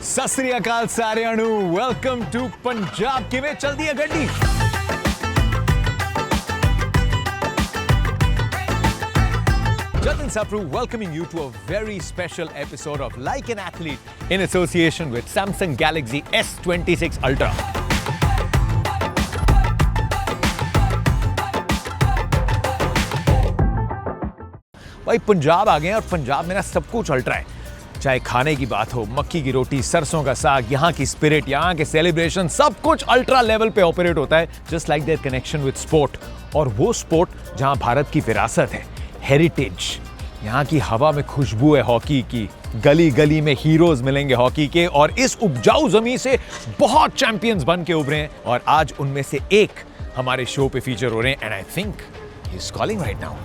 सत श्री अकाल सारिਆਂ ਨੂੰ वेलकम टू पंजाब किवें चलदी है गड्डी। Jatin Sapru welcoming you to a very special episode of Like an Athlete in association with Samsung Galaxy S26 Ultra. भाई पंजाब आ गए हैं और पंजाब में ना सब कुछ अल्ट्रा है। चाहे खाने की बात हो, मक्की की रोटी, सरसों का साग, यहाँ की स्पिरिट, यहाँ के सेलिब्रेशन, सब कुछ अल्ट्रा लेवल पे ऑपरेट होता है। Just like there connection with sport, और वो स्पोर्ट जहाँ भारत की विरासत है, हेरिटेज। यहाँ की हवा में खुशबू है हॉकी की, गली गली में हीरोज मिलेंगे हॉकी के, और इस उपजाऊ जमीन से बहुत चैंपियंस बन के उभरे हैं। और आज उनमें से एक हमारे शो पे फीचर हो रहे हैं, and I think he is calling right now.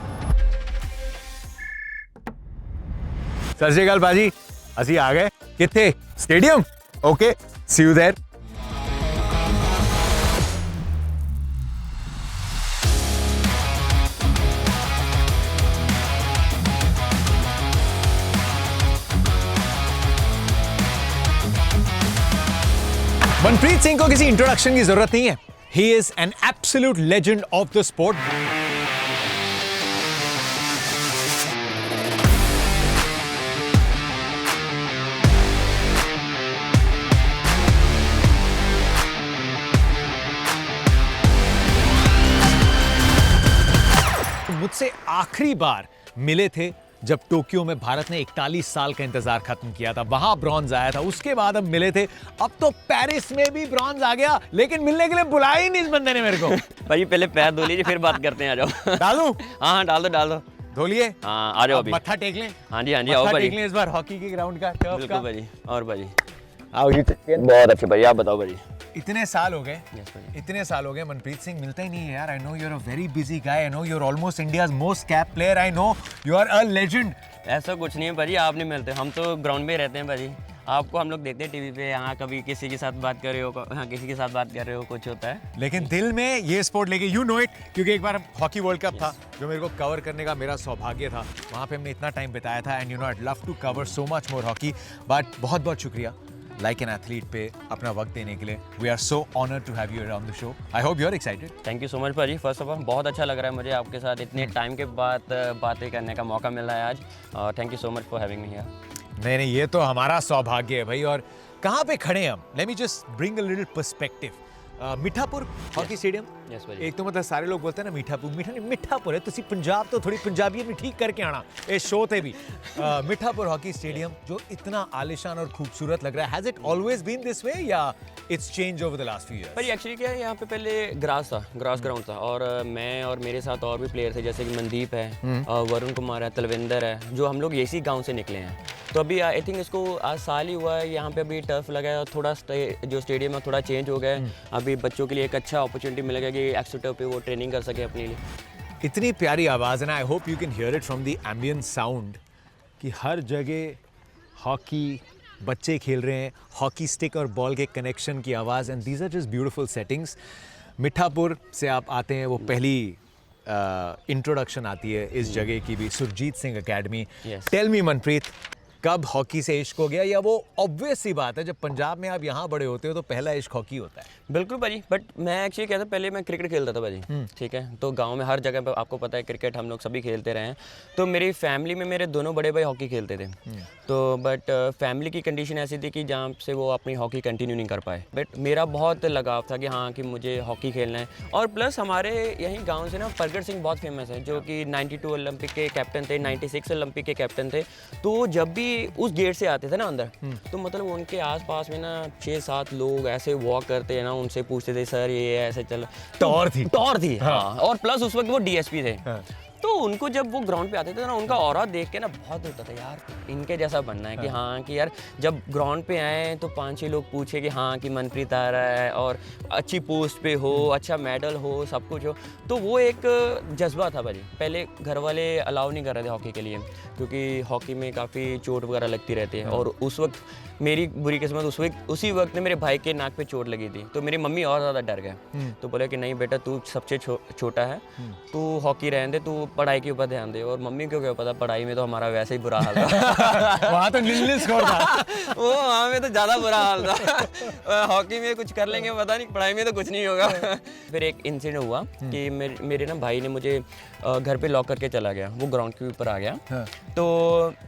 सत श्री अकाल बाजी, ਅਸੀਂ आ गए। किथे? Stadium. Okay, see you there. Manpreet Singh को किसी इंट्रोडक्शन की जरूरत नहीं है। He is an absolute legend of the sport. मुझसे आखिरी बार मिले थे जब टोक्यो में भारत ने 41 साल का इंतजार खत्म किया था, वहां ब्रॉन्ज आया था। उसके बाद हम मिले थे, अब तो पेरिस में भी ब्रॉन्ज आ गया, लेकिन मिलने के लिए बुलाया ही नहीं इस बंदे ने मेरे को। भाई पहले पैर धो लीजिए फिर बात करते हैं, आ जाओ। डालूं? हाँ डाल दो धो लिए? हाँ आ जाओ अभी। मत्था टेक लें? हाँ जी आओ भाई, टेक लें इस बार हॉकी के ग्राउंड का, टर्फ बिल्कुल का। भाई। और भाई आओ जी। बहुत अच्छे भाई, आप बताओ भाई। इतने साल हो गए, Yes, भाई। इतने साल हो गए, मनप्रीत सिंह मिलता ही नहीं है यार। I know you are a very busy guy, I know you are almost India's most cap player, I know you are a legend. ऐसा कुछ नहीं है भाई, आप नहीं मिलते, हम तो ग्राउंड में ही रहते हैं भाई। आपको हम लोग देखते हैं टीवी पे, यहाँ कभी किसी के साथ बात कर रहे हो, हाँ किसी के साथ बात कर रहे हो, कुछ होता है। लेकिन दिल में ये स्पोर्ट लेके, यू नो इट, क्योंकि एक बार हॉकी वर्ल्ड कप था जो मेरे को कवर करने का मेरा सौभाग्य था। वहाँ पे हमने इतना टाइम बिताया था, and you know I love to cover so much more hockey. But बहुत बहुत शुक्रिया लाइक एन एथलीट पे अपना वक्त देने के लिए। We are so honoured to have you around the show. I hope you are excited. Thank you so much भाजी। फर्स्ट ऑफ ऑल बहुत अच्छा लग रहा है मुझे आपके साथ इतने टाइम के बाद बातें करने का मौका मिल रहा है आज, और thank you so much for having me here. नहीं, ये तो हमारा सौभाग्य है भाई। और कहाँ पे खड़े हैं हम? Let me just bring a little perspective. Mithapur hockey stadium. Yes भाई। एक तो मतलब सारे लोग बोलते हैं ना मीठापुर, मीठा नहीं मिठापुर है। तुसी पंजाब तो थोड़ी पंजाबी में ठीक करके आना इस शो थे भी। मिठापुर हॉकी स्टेडियम जो इतना आलिशान और खूबसूरत लग रहा है, has it always been this way या it's change over the last few years? पर एक्चुअली क्या है, यहाँ पे पहले ग्रास ग्राउंड था, और मैं और मेरे साथ और भी प्लेयर थे, जैसे कि मनदीप है, वरुण कुमार है, तलविंदर है, जो हम लोग इसी गांव से निकले हैं। तो अभी आई थिंक इसको आज साल ही हुआ है, यहाँ पे अभी टर्फ लगा है और थोड़ा जो स्टेडियम है थोड़ा चेंज हो गया है। अभी बच्चों के लिए एक अच्छा अपॉर्चुनिटी मिलेगा कि एक्स्ट्रा टर्फ पे वो ट्रेनिंग कर सके अपने लिए। इतनी प्यारी आवाज़ है ना, I hope you can hear it from the ambient sound, कि हर जगह हॉकी बच्चे खेल रहे हैं, हॉकी स्टिक और बॉल के कनेक्शन की आवाज़, and these are just beautiful settings. Mithapur से आप आते हैं, वो पहली इंट्रोडक्शन आती है इस जगह की भी, Surjit Singh academy. Yes. Tell me Manpreet, कब हॉकी से इश्क हो गया, या वो ऑब्वियस सी बात है जब पंजाब में आप यहाँ बड़े होते हो तो पहला इश्क हॉकी होता है? बिल्कुल भाजी, बट मैं एक्चुअली कहता पहले मैं क्रिकेट खेलता था भाजी, ठीक है। तो गांव में हर जगह पे आपको पता है क्रिकेट हम लोग सभी खेलते रहे हैं। तो मेरी फैमिली में मेरे दोनों बड़े भाई हॉकी खेलते थे। तो बट फैमिली की कंडीशन ऐसी थी कि जहाँ से वो अपनी हॉकी कंटिन्यू नहीं कर पाए। बट मेरा बहुत लगाव था कि हाँ कि मुझे हॉकी खेलना है। और प्लस हमारे यहीं गाँव से ना प्रगट सिंह बहुत फेमस है, जो कि 92 ओलंपिक के कैप्टन थे, 96 ओलंपिक के कैप्टन थे। तो जब भी उस गेट से आते थे ना अंदर, तो मतलब उनके आसपास में ना 6-7 लोग ऐसे वॉक करते हैं ना, उनसे पूछते थे सर ये ऐसे चल। टॉर थी। हाँ। और प्लस उस वक्त वो डीएसपी थे। तो उनको जब वो ग्राउंड पे आते थे ना, उनका ऑरा देख के ना बहुत होता था यार इनके जैसा बनना है। कि हाँ कि यार जब ग्राउंड पे आए तो 5-6 लोग पूछे कि हाँ कि मनप्रीत आ रहा है और अच्छी पोस्ट पे हो, अच्छा मेडल हो, सब कुछ हो। तो वो एक जज्बा था भाई। पहले घर वाले अलाउ नहीं कर रहे थे हॉकी के लिए, क्योंकि हॉकी में काफ़ी चोट वगैरह लगती रहती है। और उस वक्त मेरी बुरी किस्मत उसी वक्त में मेरे भाई के नाक पे चोट लगी थी, तो मेरी मम्मी और ज़्यादा डर गए। तो बोले कि नहीं बेटा तू सबसे छोटा है, तू हॉकी रहने दे, तू पढ़ाई के ऊपर ध्यान दे। और मम्मी को क्या पता, पढ़ाई में तो हमारा वैसे ही बुरा हाल था। वहाँ तो नील स्कोर था। वो वहाँ में तो ज़्यादा बुरा हाल था। हॉकी में कुछ कर लेंगे पता नहीं, पढ़ाई में तो कुछ नहीं होगा। फिर एक इंसिडेंट हुआ कि मेरे ना भाई ने मुझे घर पे लॉक करके चला गया, वो ग्राउंड के ऊपर आ गया। तो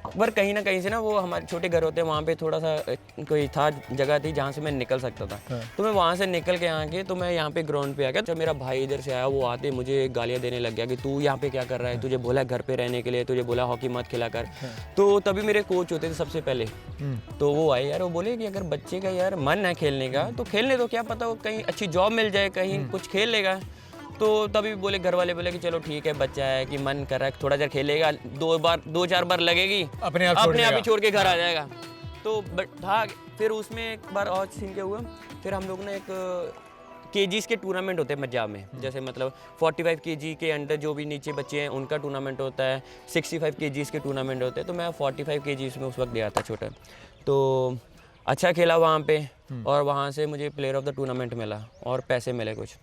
पर कहीं ना कहीं से ना, वो हमारे छोटे घर होते हैं, वहाँ पे थोड़ा सा कोई था जगह थी जहाँ से मैं निकल सकता था। तो मैं वहाँ से निकल के आके तो मैं यहाँ पे ग्राउंड पे आ गया। जब मेरा भाई इधर से आया, वो आते मुझे गालियाँ देने लग गया कि तू यहाँ पे क्या कर रहा है, तुझे बोला घर पे रहने के लिए, तुझे बोला हॉकी मत खिला कर। तो तभी मेरे कोच होते थे सबसे पहले, तो वो आए यार, वो बोले कि अगर बच्चे का यार मन है खेलने का तो खेलने दो, क्या पता वो कहीं अच्छी जॉब मिल जाए, कहीं कुछ खेल लेगा। तो तभी बोले, घर वाले बोले कि चलो ठीक है, बच्चा है कि मन कर रहा है, थोड़ा देर खेलेगा, 2-4 बार लगेगी, अपने आप ही छोड़ के घर आ जाएगा। तो बट था। फिर उसमें एक बार और सीन क्या हुआ, फिर हम लोग ने एक केजीज़ के टूर्नामेंट होते हैं पंजाब में, जैसे मतलब 45 केजी के अंडर जो भी नीचे बच्चे हैं उनका टूर्नामेंट होता है, 65 केजीज़ के टूर्नामेंट होते हैं। तो मैं 45 केजीज़ में उस वक्त गया था, छोटा। तो अच्छा खेला वहाँ पे, और वहाँ से मुझे प्लेयर ऑफ द टूर्नामेंट मिला और पैसे मिले कुछ।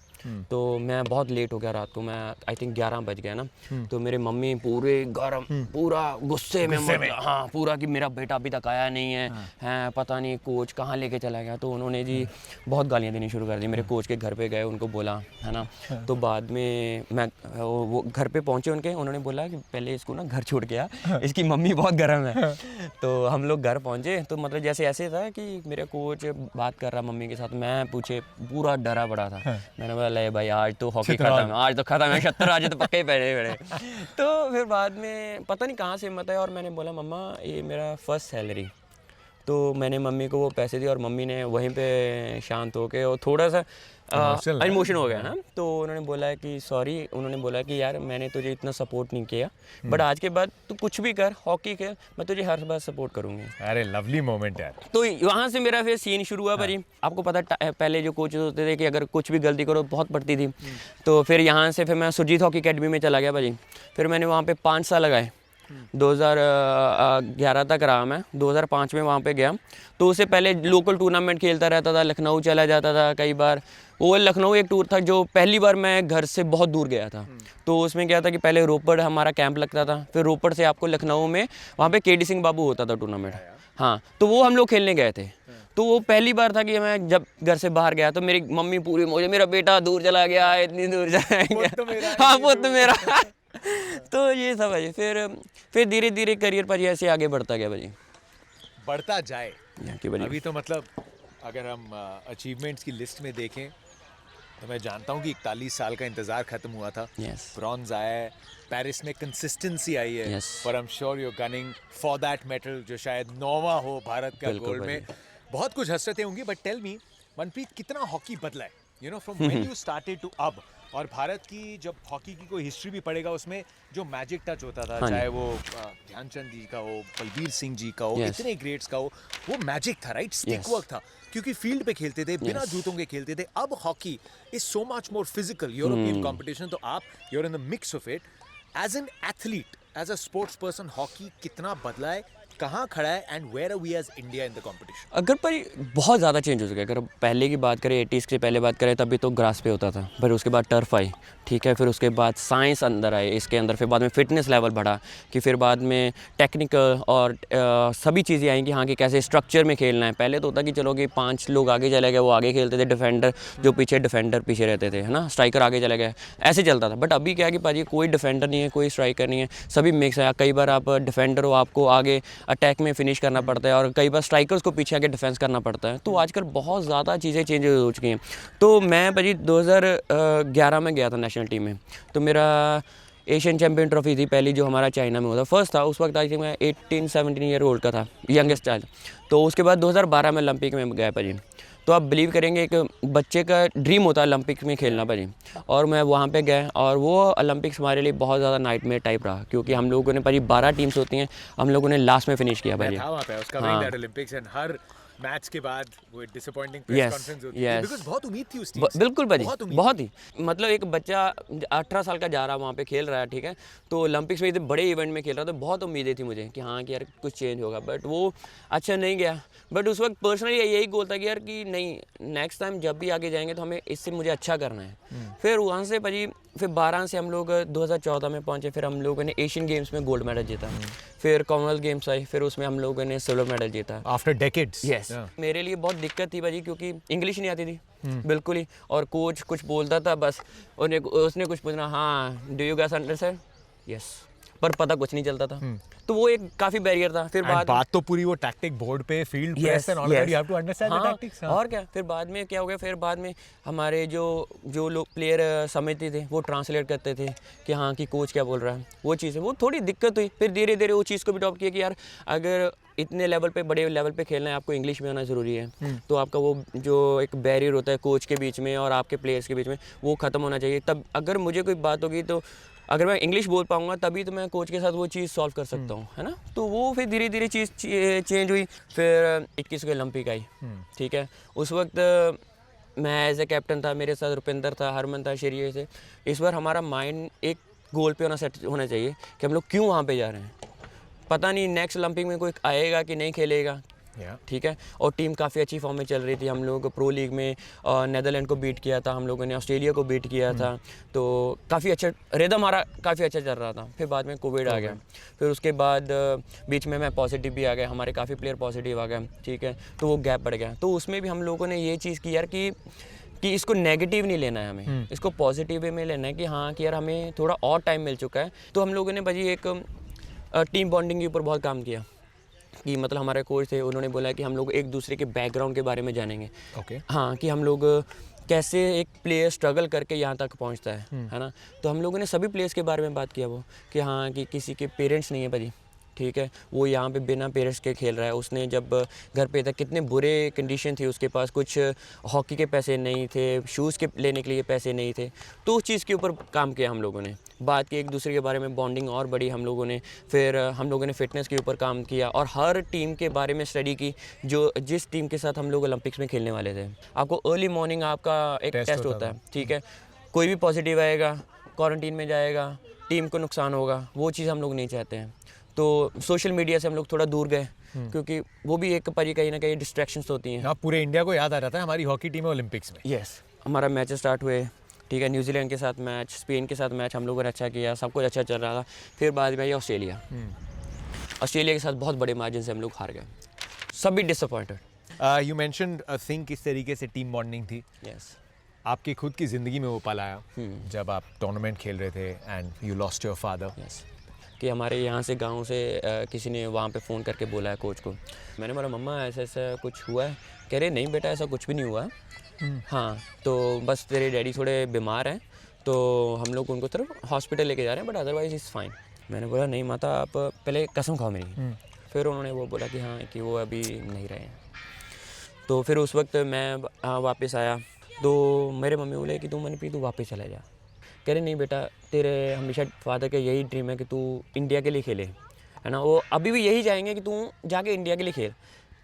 तो मैं बहुत लेट हो गया रात को, मैं आई थिंक 11 बज गया ना। तो मेरे मम्मी पूरे गरम, पूरा गुस्से में हाँ, पूरा कि मेरा बेटा अभी तक आया नहीं है, हैं पता नहीं कोच कहाँ लेके चला गया। तो उन्होंने जी बहुत गालियाँ देनी शुरू कर दी। मेरे कोच के घर पे गए, उनको बोला, है ना। तो बाद में मैं वो घर पे पहुँचे उनके, उन्होंने बोला कि पहले इसको ना घर छोड़ के आ, इसकी मम्मी बहुत गर्म है। तो हम लोग घर पहुँचे, तो मतलब जैसे ऐसे था कि मेरा कोच बात कर रहा मम्मी के साथ, मैं पूछे पूरा डरा पड़ा था। मैंने बोला ले भाई आज तो हॉकी खत्म है, आज तो खत्म है, 76 आज तो पक्के ही पड़े। तो फिर बाद में पता नहीं कहाँ से हिम्मत है, और मैंने बोला मम्मा ये मेरा फर्स्ट सैलरी। तो मैंने मम्मी को वो पैसे दिए, और मम्मी ने वहीं पे शांत होके और थोड़ा सा इमोशन हो गया ना। तो उन्होंने बोला कि सॉरी, उन्होंने बोला कि यार मैंने तुझे इतना सपोर्ट नहीं किया, बट आज के बाद तू कुछ भी कर, हॉकी खेल, मैं तुझे हर बार सपोर्ट करूँगी। अरे लवली मोमेंट यार। तो वहाँ से मेरा फिर सीन शुरू हुआ भाई। आपको पता है पहले जो कोचेज होते थे कि अगर कुछ भी गलती करो बहुत पड़ती थी। तो फिर यहाँ से फिर मैं सुरजीत हॉकी अकेडमी में चला गया भाई। फिर मैंने वहाँ पे 5 साल लगाए, 2011 तक रहा मैं, 2005 में वहाँ पे गया। तो उससे पहले लोकल टूर्नामेंट खेलता रहता था, लखनऊ चला जाता था कई बार। वो लखनऊ एक टूर था जो पहली बार मैं घर से बहुत दूर गया था। तो उसमें क्या था कि पहले रोपड़ हमारा कैंप लगता था, फिर रोपड़ से आपको लखनऊ में वहाँ पे केडी सिंह बाबू होता था टूर्नामेंट। हाँ, तो वो हम लोग खेलने गए थे। तो वो पहली बार था कि मैं जब घर से बाहर गया, तो मेरी मम्मी पूरी मुझे, मेरा बेटा दूर चला गया, इतनी दूर चला गया, हाँ पुत्र मेरा। तो ये सब है। फिर धीरे धीरे करियर पर ऐसे आगे बढ़ता गया भाई, बढ़ता जाए। अभी तो मतलब अगर हम अचीवमेंट्स की लिस्ट में देखें तो मैं जानता हूँ कि 41 साल का इंतजार खत्म हुआ था। ब्रॉन्ज आया है, पेरिस में कंसिस्टेंसी आई है, पर I am sure you are gunning for that medal जो शायद 9वां हो भारत का गोल्ड में। बहुत कुछ हसरतें होंगी, बट टेल मी मनप्रीत, कितना हॉकी बदला है, you know, from when you started to अब। और भारत की जब हॉकी की कोई हिस्ट्री भी पढ़ेगा, उसमें जो मैजिक टच होता था, चाहे वो ध्यानचंद जी का हो, बलबीर सिंह जी का हो, इतने ग्रेट्स का हो, वो मैजिक था, राइट? स्टिक वर्क था, क्योंकि फील्ड पे खेलते थे, बिना जूतों के खेलते थे। अब hockey is so much more physical, European competition. तो आप you are in the mix of it. As an athlete, as a sports person, hockey कितना बदला है, कहाँ खड़ा है, and where are we as India in the competition? अगर पर बहुत ज़्यादा चेंज हो चुका है। अगर पहले की बात करें, 80s की पहले बात करें, तभी तो ग्रास पे होता था, फिर उसके बाद टर्फ आई, ठीक है, फिर उसके बाद साइंस अंदर आए इसके अंदर, फिर बाद में फिटनेस लेवल बढ़ा, कि फिर बाद में टेक्निकल और सभी चीज़ें आई कि हाँ कि कैसे स्ट्रक्चर में खेलना है। पहले तो होता कि चलो कि 5 लोग आगे चले गए, वो आगे खेलते थे, डिफेंडर जो पीछे, डिफेंडर पीछे रहते थे, है ना, स्ट्राइकर आगे चले गए, ऐसे चलता था। बट अभी क्या है कि पाजी कोई डिफेंडर नहीं है, कोई स्ट्राइकर नहीं है, सभी मिक्स है। कई बार आप डिफेंडर हो, आपको आगे अटैक में फिनिश करना पड़ता है, और कई बार स्ट्राइकर्स को पीछे आके डिफेंस करना पड़ता है। तो आजकल बहुत ज़्यादा चीज़ें चेंज हो चुकी हैं। तो मैं भाजी 2011 में गया था नेशनल टीम में। तो मेरा एशियन चैम्पियन ट्रॉफी थी पहली, जो हमारा चाइना में हुआ था, फर्स्ट था। उस वक्त आई थिंक मैं 18-17 ईयर ओल्ड का था, यंगेस्ट चाइल्ड। तो उसके बाद 2012 में ओलंपिक में गया भाजी। तो आप बिलीव करेंगे, एक बच्चे का ड्रीम होता है ओलंपिक में खेलना भाजी, और मैं वहाँ पे गया, और वो ओलंपिक्स हमारे लिए बहुत ज़्यादा नाइटमेयर टाइप रहा, क्योंकि हम लोगों ने भाजी 12 टीम्स होती हैं, हम लोगों ने लास्ट में फिनिश किया भाजी। वहाँ पे उसका ओलंपिक्स, एंड हर मैच के बाद वो डिसअपॉइंटिंग प्रेस Yes, कॉन्फ्रेंस होती है yes. बिकॉज़ बहुत उम्मीद थी उस टीम से। बिल्कुल भाजी, बहुत उम्मीद बहुत ही मतलब एक बच्चा 18 साल का जा रहा है वहाँ पे खेल रहा है, ठीक है, तो ओलंपिक्स में इतने बड़े इवेंट में खेल रहा था, बहुत उम्मीदें थी मुझे कि हाँ कि यार कुछ चेंज होगा, बट वो अच्छा नहीं गया। बट उस वक्त पर्सनली यही गोल था कि यार कि नहीं, नेक्स्ट टाइम जब भी आगे जाएंगे तो हमें इससे मुझे अच्छा करना है। फिर वहाँ से भाजी फिर 12 से हम लोग 2014 में पहुँचे, फिर हम लोगों ने एशियन गेम्स में गोल्ड मेडल जीता, फिर कॉमनवेल्थ गेम्स आई, फिर उसमें हम लोगों ने सिल्वर मेडल जीता। After decades. यस, मेरे लिए बहुत दिक्कत थी भाजी क्योंकि इंग्लिश नहीं आती थी बिल्कुल ही, और कोच कुछ बोलता था बस उसने कुछ पूछना, हाँ do you guys understand, yes, पर पता कुछ नहीं चलता था। तो वो एक काफ़ी बैरियर था। फिर बात तो पूरी वो टैक्टिक बोर्ड पे field press and all that, you have to understand the tactics. और क्या, फिर बाद में क्या हो गया, फिर बाद में हमारे जो लोग प्लेयर समिति थे वो ट्रांसलेट करते थे कि हाँ कि कोच क्या बोल रहा है, वो चीज़ है, वो थोड़ी दिक्कत हुई। फिर धीरे धीरे वो चीज़ को भी अडॉप्ट किया कि यार अगर इतने लेवल पे, बड़े लेवल पे खेलना है, आपको इंग्लिश में आना ज़रूरी है। तो आपका वो जो एक बैरियर होता है कोच के बीच में और आपके प्लेयर्स के बीच में, वो ख़त्म होना चाहिए। तब अगर मुझे कोई बात होगी तो अगर मैं इंग्लिश बोल पाऊंगा तभी तो मैं कोच के साथ वो चीज़ सॉल्व कर सकता हूँ, है ना। तो वो फिर धीरे धीरे चीज़ चेंज हुई। फिर 21 को ओलंपिक आई, ठीक है, उस वक्त मैं एज ए कैप्टन था, मेरे साथ रुपिंदर था, हरमन था, शेरिए थे। इस बार हमारा माइंड एक गोल पे सेट होना चाहिए कि हम लोग क्यों वहाँ पे जा रहे हैं। पता नहीं नेक्स्ट ओलंपिक में कोई आएगा कि नहीं खेलेगा, ठीक है। और टीम काफ़ी अच्छी फॉर्म में चल रही थी। हम लोग प्रो लीग में नेदरलैंड को बीट किया था, हम लोगों ने ऑस्ट्रेलिया को बीट किया था, तो काफ़ी अच्छा रिदम हमारा काफ़ी अच्छा चल रहा था। फिर बाद में कोविड आ गया, फिर उसके बाद बीच में मैं पॉजिटिव भी आ गया, हमारे काफ़ी प्लेयर पॉजिटिव आ गए, ठीक है, तो वो गैप बढ़ गया। तो उसमें भी हम लोगों ने ये चीज़ की यार कि इसको नेगेटिव नहीं लेना है, हमें इसको पॉजिटिव वे में लेना है कि हाँ कि यार हमें थोड़ा और टाइम मिल चुका है। तो हम लोगों ने भाजी एक टीम बॉन्डिंग के ऊपर बहुत काम किया कि मतलब हमारे कोच थे, उन्होंने बोला कि हम लोग एक दूसरे के बैकग्राउंड के बारे में जानेंगे। हाँ कि हम लोग कैसे एक प्लेयर स्ट्रगल करके यहाँ तक पहुँचता है ना। तो हम लोगों ने सभी प्लेयर्स के बारे में बात किया, वो कि हाँ कि किसी के पेरेंट्स नहीं है भाजी, ठीक है, वो यहाँ पे बिना पेरेंट्स के खेल रहा है। उसने जब घर पे था कितने बुरे कंडीशन थी उसके पास, कुछ हॉकी के पैसे नहीं थे, शूज़ के लेने के लिए पैसे नहीं थे। तो उस चीज़ के ऊपर काम किया हम लोगों ने, बात की एक दूसरे के बारे में, बॉन्डिंग और बढ़ी हम लोगों ने। फिर हम लोगों ने फिटनेस के ऊपर काम किया और हर टीम के बारे में स्टडी की जो जिस टीम के साथ हम लोग ओलंपिक्स में खेलने वाले थे। आपको अर्ली मॉर्निंग आपका एक टेस्ट होता है, ठीक है, कोई भी पॉजिटिव आएगा क्वारंटीन में जाएगा, टीम को नुकसान होगा, वो चीज़ हम लोग नहीं चाहते हैं। तो सोशल मीडिया से हम लोग थोड़ा दूर गए क्योंकि वो भी एक परी कहीं ना कहीं डिस्ट्रैक्शंस होती हैं। पूरे इंडिया को याद आ रहा था हमारी हॉकी टीम ओलंपिक्स में। यस, हमारा मैच स्टार्ट हुए, ठीक है, न्यूजीलैंड के साथ मैच, स्पेन के साथ मैच, हम लोगों ने अच्छा किया, सब कुछ अच्छा चल रहा था। फिर बाद में आई ऑस्ट्रेलिया, ऑस्ट्रेलिया के साथ बहुत बड़े मार्जिन से हम लोग हार गए, सभी disappointed. You mentioned a thing, किस तरीके से टीम बॉन्डिंग थी। यस, आपकी खुद की ज़िंदगी में वो पल आया जब आप टूर्नामेंट खेल रहे थे and you lost your father. Yes, कि हमारे यहाँ से गांव से किसी ने वहाँ पे फ़ोन करके बोला है कोच को। मैंने बोला मम्मा ऐसा ऐसा कुछ हुआ है, कह रहे नहीं बेटा ऐसा कुछ भी नहीं हुआ है। हाँ, तो बस तेरे डैडी थोड़े बीमार हैं तो हम लोग उनको तरफ हॉस्पिटल लेके जा रहे हैं, बट अदरवाइज इज़ फाइन। मैंने बोला नहीं माता आप पहले कसम खाओ मेरी। फिर उन्होंने वो बोला कि हाँ कि वो अभी नहीं रहे हैं। तो फिर उस वक्त मैं वापस आया तो मेरे मम्मी बोले कि तू मनप्रीत तू वापस चला जा। कह रहे नहीं बेटा तेरे हमेशा फादर का यही ड्रीम है कि तू इंडिया के लिए खेले, है ना, वो अभी भी यही चाहेंगे कि तू जाके इंडिया के लिए खेल,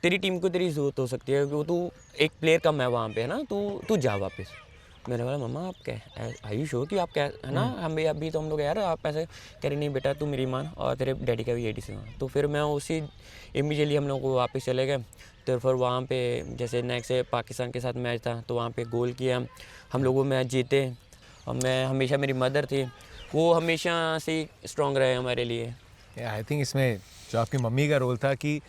तेरी टीम को तेरी ज़रूरत हो सकती है, वो तू एक प्लेयर कम है वहाँ पे, है ना, तू जा वापस। मैंने बोला मम्मा आप क्या आयुष हो कि आप क्या, है ना, हम भी अभी तो हम लोग यार आप ऐसे। कह रहे नहीं बेटा तू मेरी मान और तेरे डैडी का भी यही डिसीजन। तो फिर मैं उसी इमीडिएटली हम लोग को वापस चले गए। तो फिर वहाँ पे जैसे नेक्स्ट पाकिस्तान के साथ मैच था तो वहाँ पे गोल किया, हम लोग वो मैच जीते। और मैं हमेशा, मेरी मदर थी वो हमेशा से स्ट्रॉन्ग रहे हमारे लिए। आई थिंक इसमें जो आपकी मम्मी का रोल था कि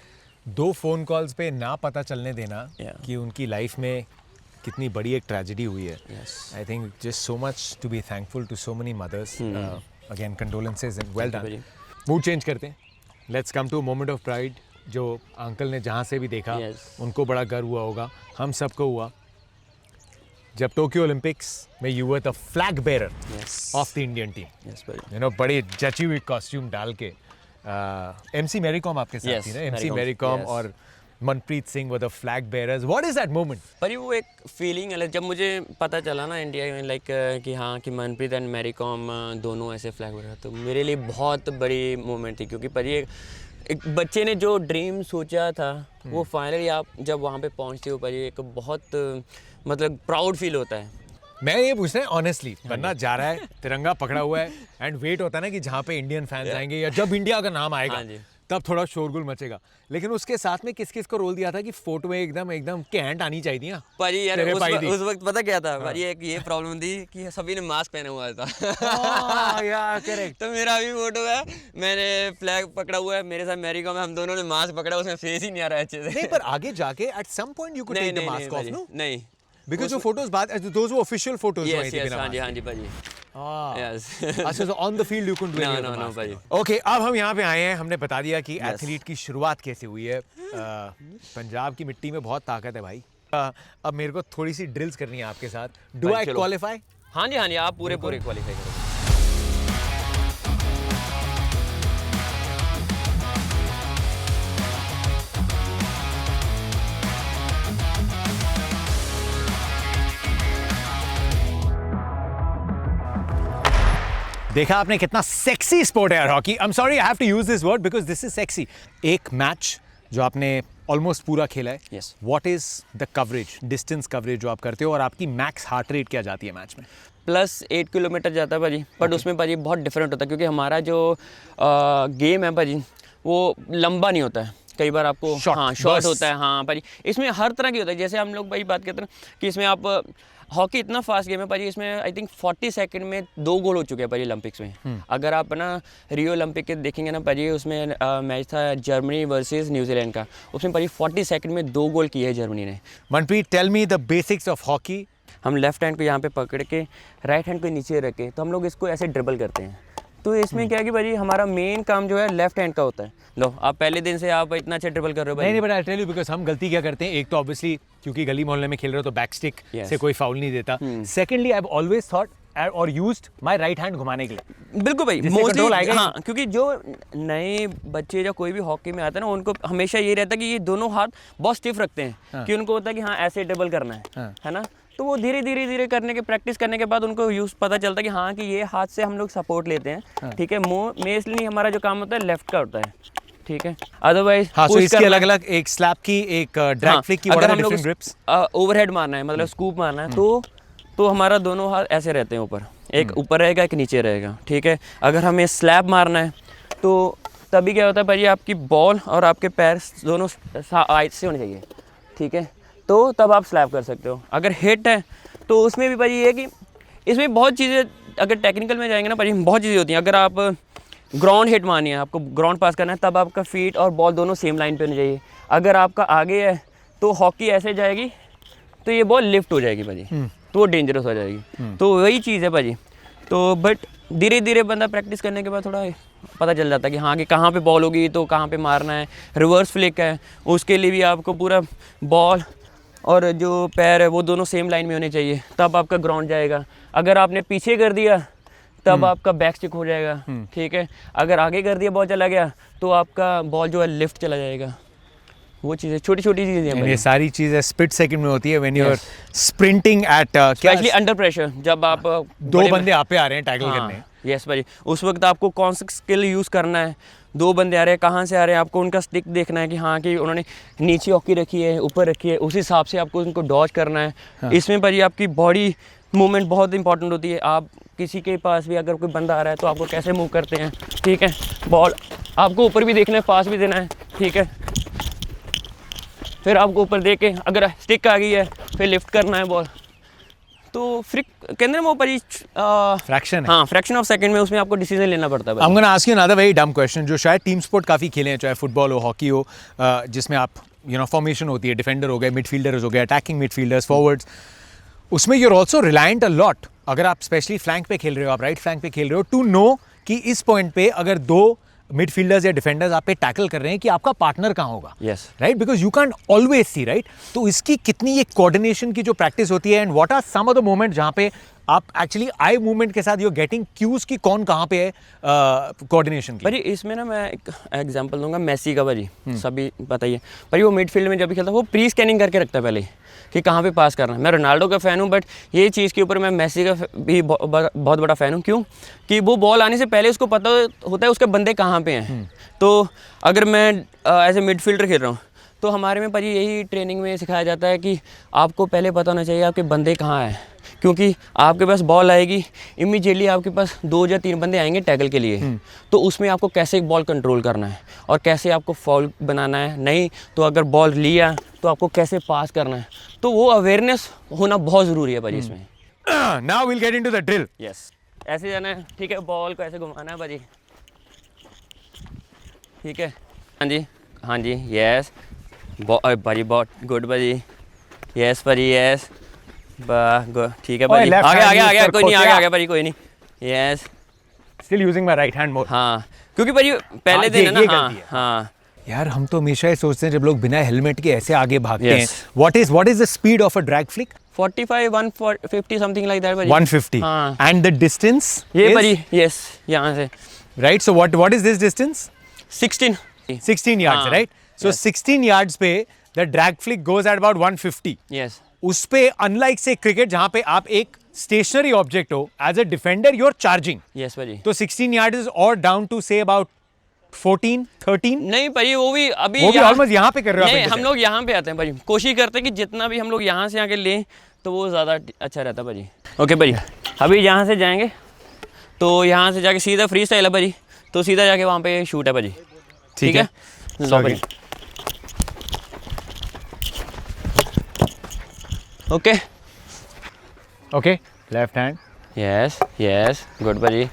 2 फ़ोन कॉल्स पे ना पता चलने देना कि उनकी लाइफ में कितनी बड़ी एक ट्रेजेडी हुई है। I think just so much to be thankful to so many mothers. Again condolences and well done. Mood change करते हैं, let's come to moment of pride जो अंकल ने जहाँ से भी देखा उनको बड़ा गर्व हुआ होगा, हम सबको हुआ जब टोक्यो ओलंपिक्स में you were the flag bearer of the Indian team. You know बड़ी जची हुई कॉस्ट्यूम डाल के। एमसी मैरी कॉम आपके साथ थी ना, एमसी मैरी कॉम और Manpreet Singh were the flag bearers. What is that moment? पर वो एक फीलिंग अलग, जब मुझे पता चला ना इंडिया में लाइक कि हाँ कि मनप्रीत एंड मैरी कॉम दोनों ऐसे फ्लैग बेरर, तो मेरे लिए बहुत बड़ी मोमेंट थी क्योंकि पर ये एक बच्चे ने जो ड्रीम सोचा था वो फाइनली आप जब वहाँ पे पहुँचते हो भाई, एक बहुत मतलब प्राउड फील होता है। मैं ये पूछ रहा है ऑनेस्टली, बंदा जा रहा है, तिरंगा पकड़ा हुआ है, एंड वेट होता है ना कि जहाँ पे इंडियन फैंस आएंगे या जब इंडिया का नाम आएगा हाँ जी। तब थोड़ा शोरगुल मचेगा, लेकिन उसके साथ में किस किस को रोल दिया था कि फोटो में एकदम कैंट आनी चाहिए थी ना भाजी यार तेरे पाई दी। उस वक्त पता क्या था भाजी, एक ये प्रॉब्लम थी कि सभी ने मास्क पहना हुआ था। यार करेक्ट। तो मेरा भी फोटो है, मैंने फ्लैग पकड़ा हुआ है, मेरे साथ मैरीकॉम है, हम दोनों ने मास्क पकड़ा, उसमें फेस ही नहीं आ रहा है अच्छे से। नहीं, पर आगे जाके at some point you could take the mask off, no? नहीं, बिकॉज़ जो फोटोज बाद those were official photos yes हुई थी यस, बिना हाँ जी mask हाँ जी भाजी, के। यस। अच्छा, so on the field you couldn't do any of the No, mask. भाई। Okay, अब हम यहाँ पे आए हैं, हमने बता दिया कि Yes. एथलीट की शुरुआत कैसे हुई है। पंजाब की मिट्टी में बहुत ताकत है भाई। अब मेरे को थोड़ी सी ड्रिल्स करनी है आपके साथ। डू भाई, आई चलो। क्वालिफाई? हाँ जी, आप पूरे क्वालिफाई करो। देखा आपने कितना सेक्सी स्पोर्ट है यार hockey. I am sorry, I have to use this word because this is sexy. एक मैच जो आपने ऑलमोस्ट पूरा खेला है, Yes. What is the coverage, distance coverage जो आप करते हो, और आपकी मैक्स हार्ट रेट क्या जाती है मैच में? +8 किलोमीटर जाता है भाजी, बट उसमें भाजी बहुत डिफरेंट होता है क्योंकि हमारा जो गेम है भाजी वो लंबा नहीं होता है। कई बार आपको Short, हाँ शॉर्ट बस। होता है, हाँ भाजी। इसमें हर तरह की होता है, जैसे हम लोग भाई बात करते हैं ना कि इसमें आप हॉकी इतना फास्ट गेम है भाजी, इसमें आई थिंक 40 सेकंड में 2 गोल हो चुके हैं भाजी ओलंपिक्स में। अगर आप ना रियो ओलंपिक के देखेंगे ना भाजी, उसमें मैच था जर्मनी वर्सेस न्यूजीलैंड का, उसमें भाजी 40 सेकंड में 2 गोल किए है जर्मनी ने। Manpreet, tell me the basics of hockey. हम लेफ्ट हैंड को यहाँ पे पकड़ के राइट हैंड को नीचे रख के तो हम लोग इसको ऐसे ड्रिबल करते हैं। तो इसमें क्या है कि भाई हमारा मेन काम जो है लेफ्ट हैंड का होता है। लो, आप पहले दिन से आप इतना अच्छा ड्रिबल कर रहे हो भाई। नहीं, but I tell you because हम गलती क्या करते हैं, एक तो ऑब्वियसली क्योंकि गली मोहल्ले में खेल रहे हो तो बैक स्टिक Yes. से कोई फाउल नहीं देता। Secondly, I have always thought और यूज्ड माय राइट हैंड घुमाने के लिए। बिल्कुल भाई, जिससे control आएगा ही। हाँ, क्योंकि जो नए बच्चे या कोई भी हॉकी में आता है ना, उनको हमेशा ये रहता है कि ये दोनों हाथ बहुत स्टिफ रखते हैं कि उनको होता है कि हाँ ऐसे ड्रिबल करना है ना। तो वो धीरे धीरे करने के प्रैक्टिस करने के बाद उनको यूज पता चलता है कि हाँ कि ये हाथ से हम लोग सपोर्ट लेते हैं, ठीक है। मोस्टली हमारा जो काम होता है लेफ्ट का होता है, ठीक है। अदरवाइज हाँ, सो इसकी अलग-अलग, एक स्लैप की, एक ड्रैग फ्लिक की, अगर हम लोग डिफरेंट ग्रिप्स। ओवरहेड मारना है, मतलब स्कूप मारना है, तो हमारा दोनों हाथ ऐसे रहते हैं ऊपर, एक ऊपर रहेगा एक नीचे रहेगा, ठीक है। अगर हमें स्लैब मारना है तो तभी क्या होता है भाई, आपकी बॉल और आपके पैर दोनों साइड से होने चाहिए, ठीक है। तो तब आप स्लैब कर सकते हो। अगर हिट है तो उसमें भी भाई ये है कि इसमें बहुत चीज़ें, अगर टेक्निकल में जाएंगे ना भाई, बहुत चीज़ें होती हैं। अगर आप ग्राउंड हिट मारनी है, आपको ग्राउंड पास करना है, तब आपका फीट और बॉल दोनों सेम लाइन पे होनी चाहिए। अगर आपका आगे है तो हॉकी ऐसे जाएगी तो ये बॉल लिफ्ट हो जाएगी भाजी, तो वो डेंजरस हो जाएगी। तो वही चीज़ है भाजी। तो बट धीरे धीरे बंदा प्रैक्टिस करने के बाद थोड़ा पता चल जाता है कि हाँ कि कहाँ पे बॉल होगी तो कहाँ पे मारना है। रिवर्स फ्लिक है, उसके लिए भी आपको पूरा बॉल और जो पैर है वो दोनों सेम लाइन में होने चाहिए, तब आपका ग्राउंड जाएगा। अगर आपने पीछे कर दिया तब आपका बैक स्टिक हो जाएगा, ठीक है। अगर आगे कर दिया, बॉल चला गया, तो आपका बॉल जो है लिफ्ट चला जाएगा। वो चीज़ें छोटी छोटी चीज़ें हैं, ये सारी चीजें स्पिट सेकंड में होती है when you are sprinting at specially under pressure, जब आप दो बंदे आप पे आ रहे हैं टैकल करने। यस भाई, उस वक्त आपको कौन सा स्किल यूज़ करना है। 2 बंदे आ रहे हैं, कहाँ से आ रहे हैं, आपको उनका स्टिक देखना है कि हाँ कि उन्होंने नीचे हॉकी रखी है, ऊपर रखी है, उस हिसाब से आपको उनको डॉज करना है। इसमें भाई आपकी बॉडी मूवमेंट बहुत इंपॉर्टेंट होती है। आप किसी के पास भी अगर कोई बंदा आ रहा है तो आपको कैसे मूव करते हैं, ठीक है। बॉल आपको ऊपर भी देखना है, पास भी देना है, ठीक है। फिर आपको ऊपर दे के अगर स्टिक आ गई है फिर लिफ्ट करना है बॉल। तो फिर कहते हैं वो परी फ्रैक्शन है। हाँ, फ्रैक्शन ऑफ सेकंड में उसमें आपको डिसीजन लेना पड़ता है। I'm gonna ask you another very dumb question, जो शायद टीम स्पोर्ट काफ़ी खेले हैं, चाहे फुटबॉल हो, हॉकी हो, जिसमें आप फॉर्मेशन होती है, डिफेंडर हो गए, मिडफील्डर्स हो गए, अटैकिंग मिडफील्डर्स, फॉरवर्ड्स, उसमें you're also reliant a lot. अगर आप स्पेशली फ्लैंक पे खेल रहे हो, आप राइट फ्लैंक पे खेल रहे हो, टू नो कि इस पॉइंट पे अगर 2 मिडफील्डर्स या डिफेंडर्स आप पे टैकल कर रहे हैं कि आपका पार्टनर कहाँ होगा, Yes. Right, because you can always see, right. तो इसकी कितनी ये कोऑर्डिनेशन की जो प्रैक्टिस होती है, and what are some of the moment जहाँ पे आप एक्चुअली आई मूवमेंट के साथ यू गेटिंग क्यूज की कौन कहाँ पे है कोऑर्डिनेशन की। भाजी इसमें ना मैं एक एग्जांपल दूंगा मेसी का भाजी, सभी बताइए भाई वो मिडफील्ड में जब भी खेलता है वो प्री स्कैनिंग करके रखता है पहले कि कहाँ पे पास करना है। मैं रोनाल्डो का फ़ैन हूँ, बट ये चीज़ के ऊपर मैं मेसी का भी बहुत बड़ा फ़ैन हूँ। क्यों कि वो बॉल आने से पहले उसको पता होता है उसके बंदे कहाँ पे हैं। तो अगर मैं एज ए मिडफील्डर खेल रहा हूँ तो हमारे में भाजी यही ट्रेनिंग में सिखाया जाता है कि आपको पहले पता होना चाहिए आपके बंदे कहाँ हैं, क्योंकि आपके पास बॉल आएगी इमीडिएटली आपके पास 2 या 3 बंदे आएंगे टैकल के लिए। तो उसमें आपको कैसे बॉल कंट्रोल करना है और कैसे आपको फाउल बनाना है, नहीं तो अगर बॉल लिया तो आपको कैसे पास करना है। तो वो अवेयरनेस होना बहुत ज़रूरी है भाजी इसमें। Now will get into the drill. Yes, ऐसे जाना है, ठीक है, बॉल को ऐसे घुमाना है भाजी, ठीक है, हाँ जी, हाँ जी, यस भाजी, बहुत गुड भाजी, यस भाजी, यस, ठीक है भाजी, आगे कोई नहीं, आगे भाजी, कोई नहीं, yes, still using my right hand more. हाँ, क्योंकि भाजी पहले दिन है ना, हाँ यार हम तो हमेशा ये सोचते हैं जब लोग बिना हेलमेट के ऐसे आगे भागते हैं। What is the speed of a drag flick? 45 150 something like that भाजी। 150 एंड द डिस्टेंस ये भाजी, यस, यहाँ से, right. So what is this distance? 16 yards, right? So 16 yards पे the drag flick goes at about 150. Yes. उस पे unlike से cricket जहां पे आप एक स्टेशनरी ऑब्जेक्ट हो, as a defender you are charging. Yes भाजी। तो 16 yards is और डाउन टू से अबाउट 14 13। नहीं भाजी, वो भी ऑलमोस्ट यहाँ पे कर रहे हो। नहीं, हम लोग यहाँ पे आते हैं भाजी, कोशिश करते हैं कि जितना भी हम लोग यहाँ से आके लें तो वो ज़्यादा अच्छा रहता है भाजी। ओके भाजी, अभी यहाँ से जाएंगे तो यहाँ से जाके सीधा फ्री स्टाइल है भाजी, तो सीधा जाके वहाँ पे शूट है भाजी, ठीक है? लो भाजी, okay okay, left hand, yes yes, good भाजी,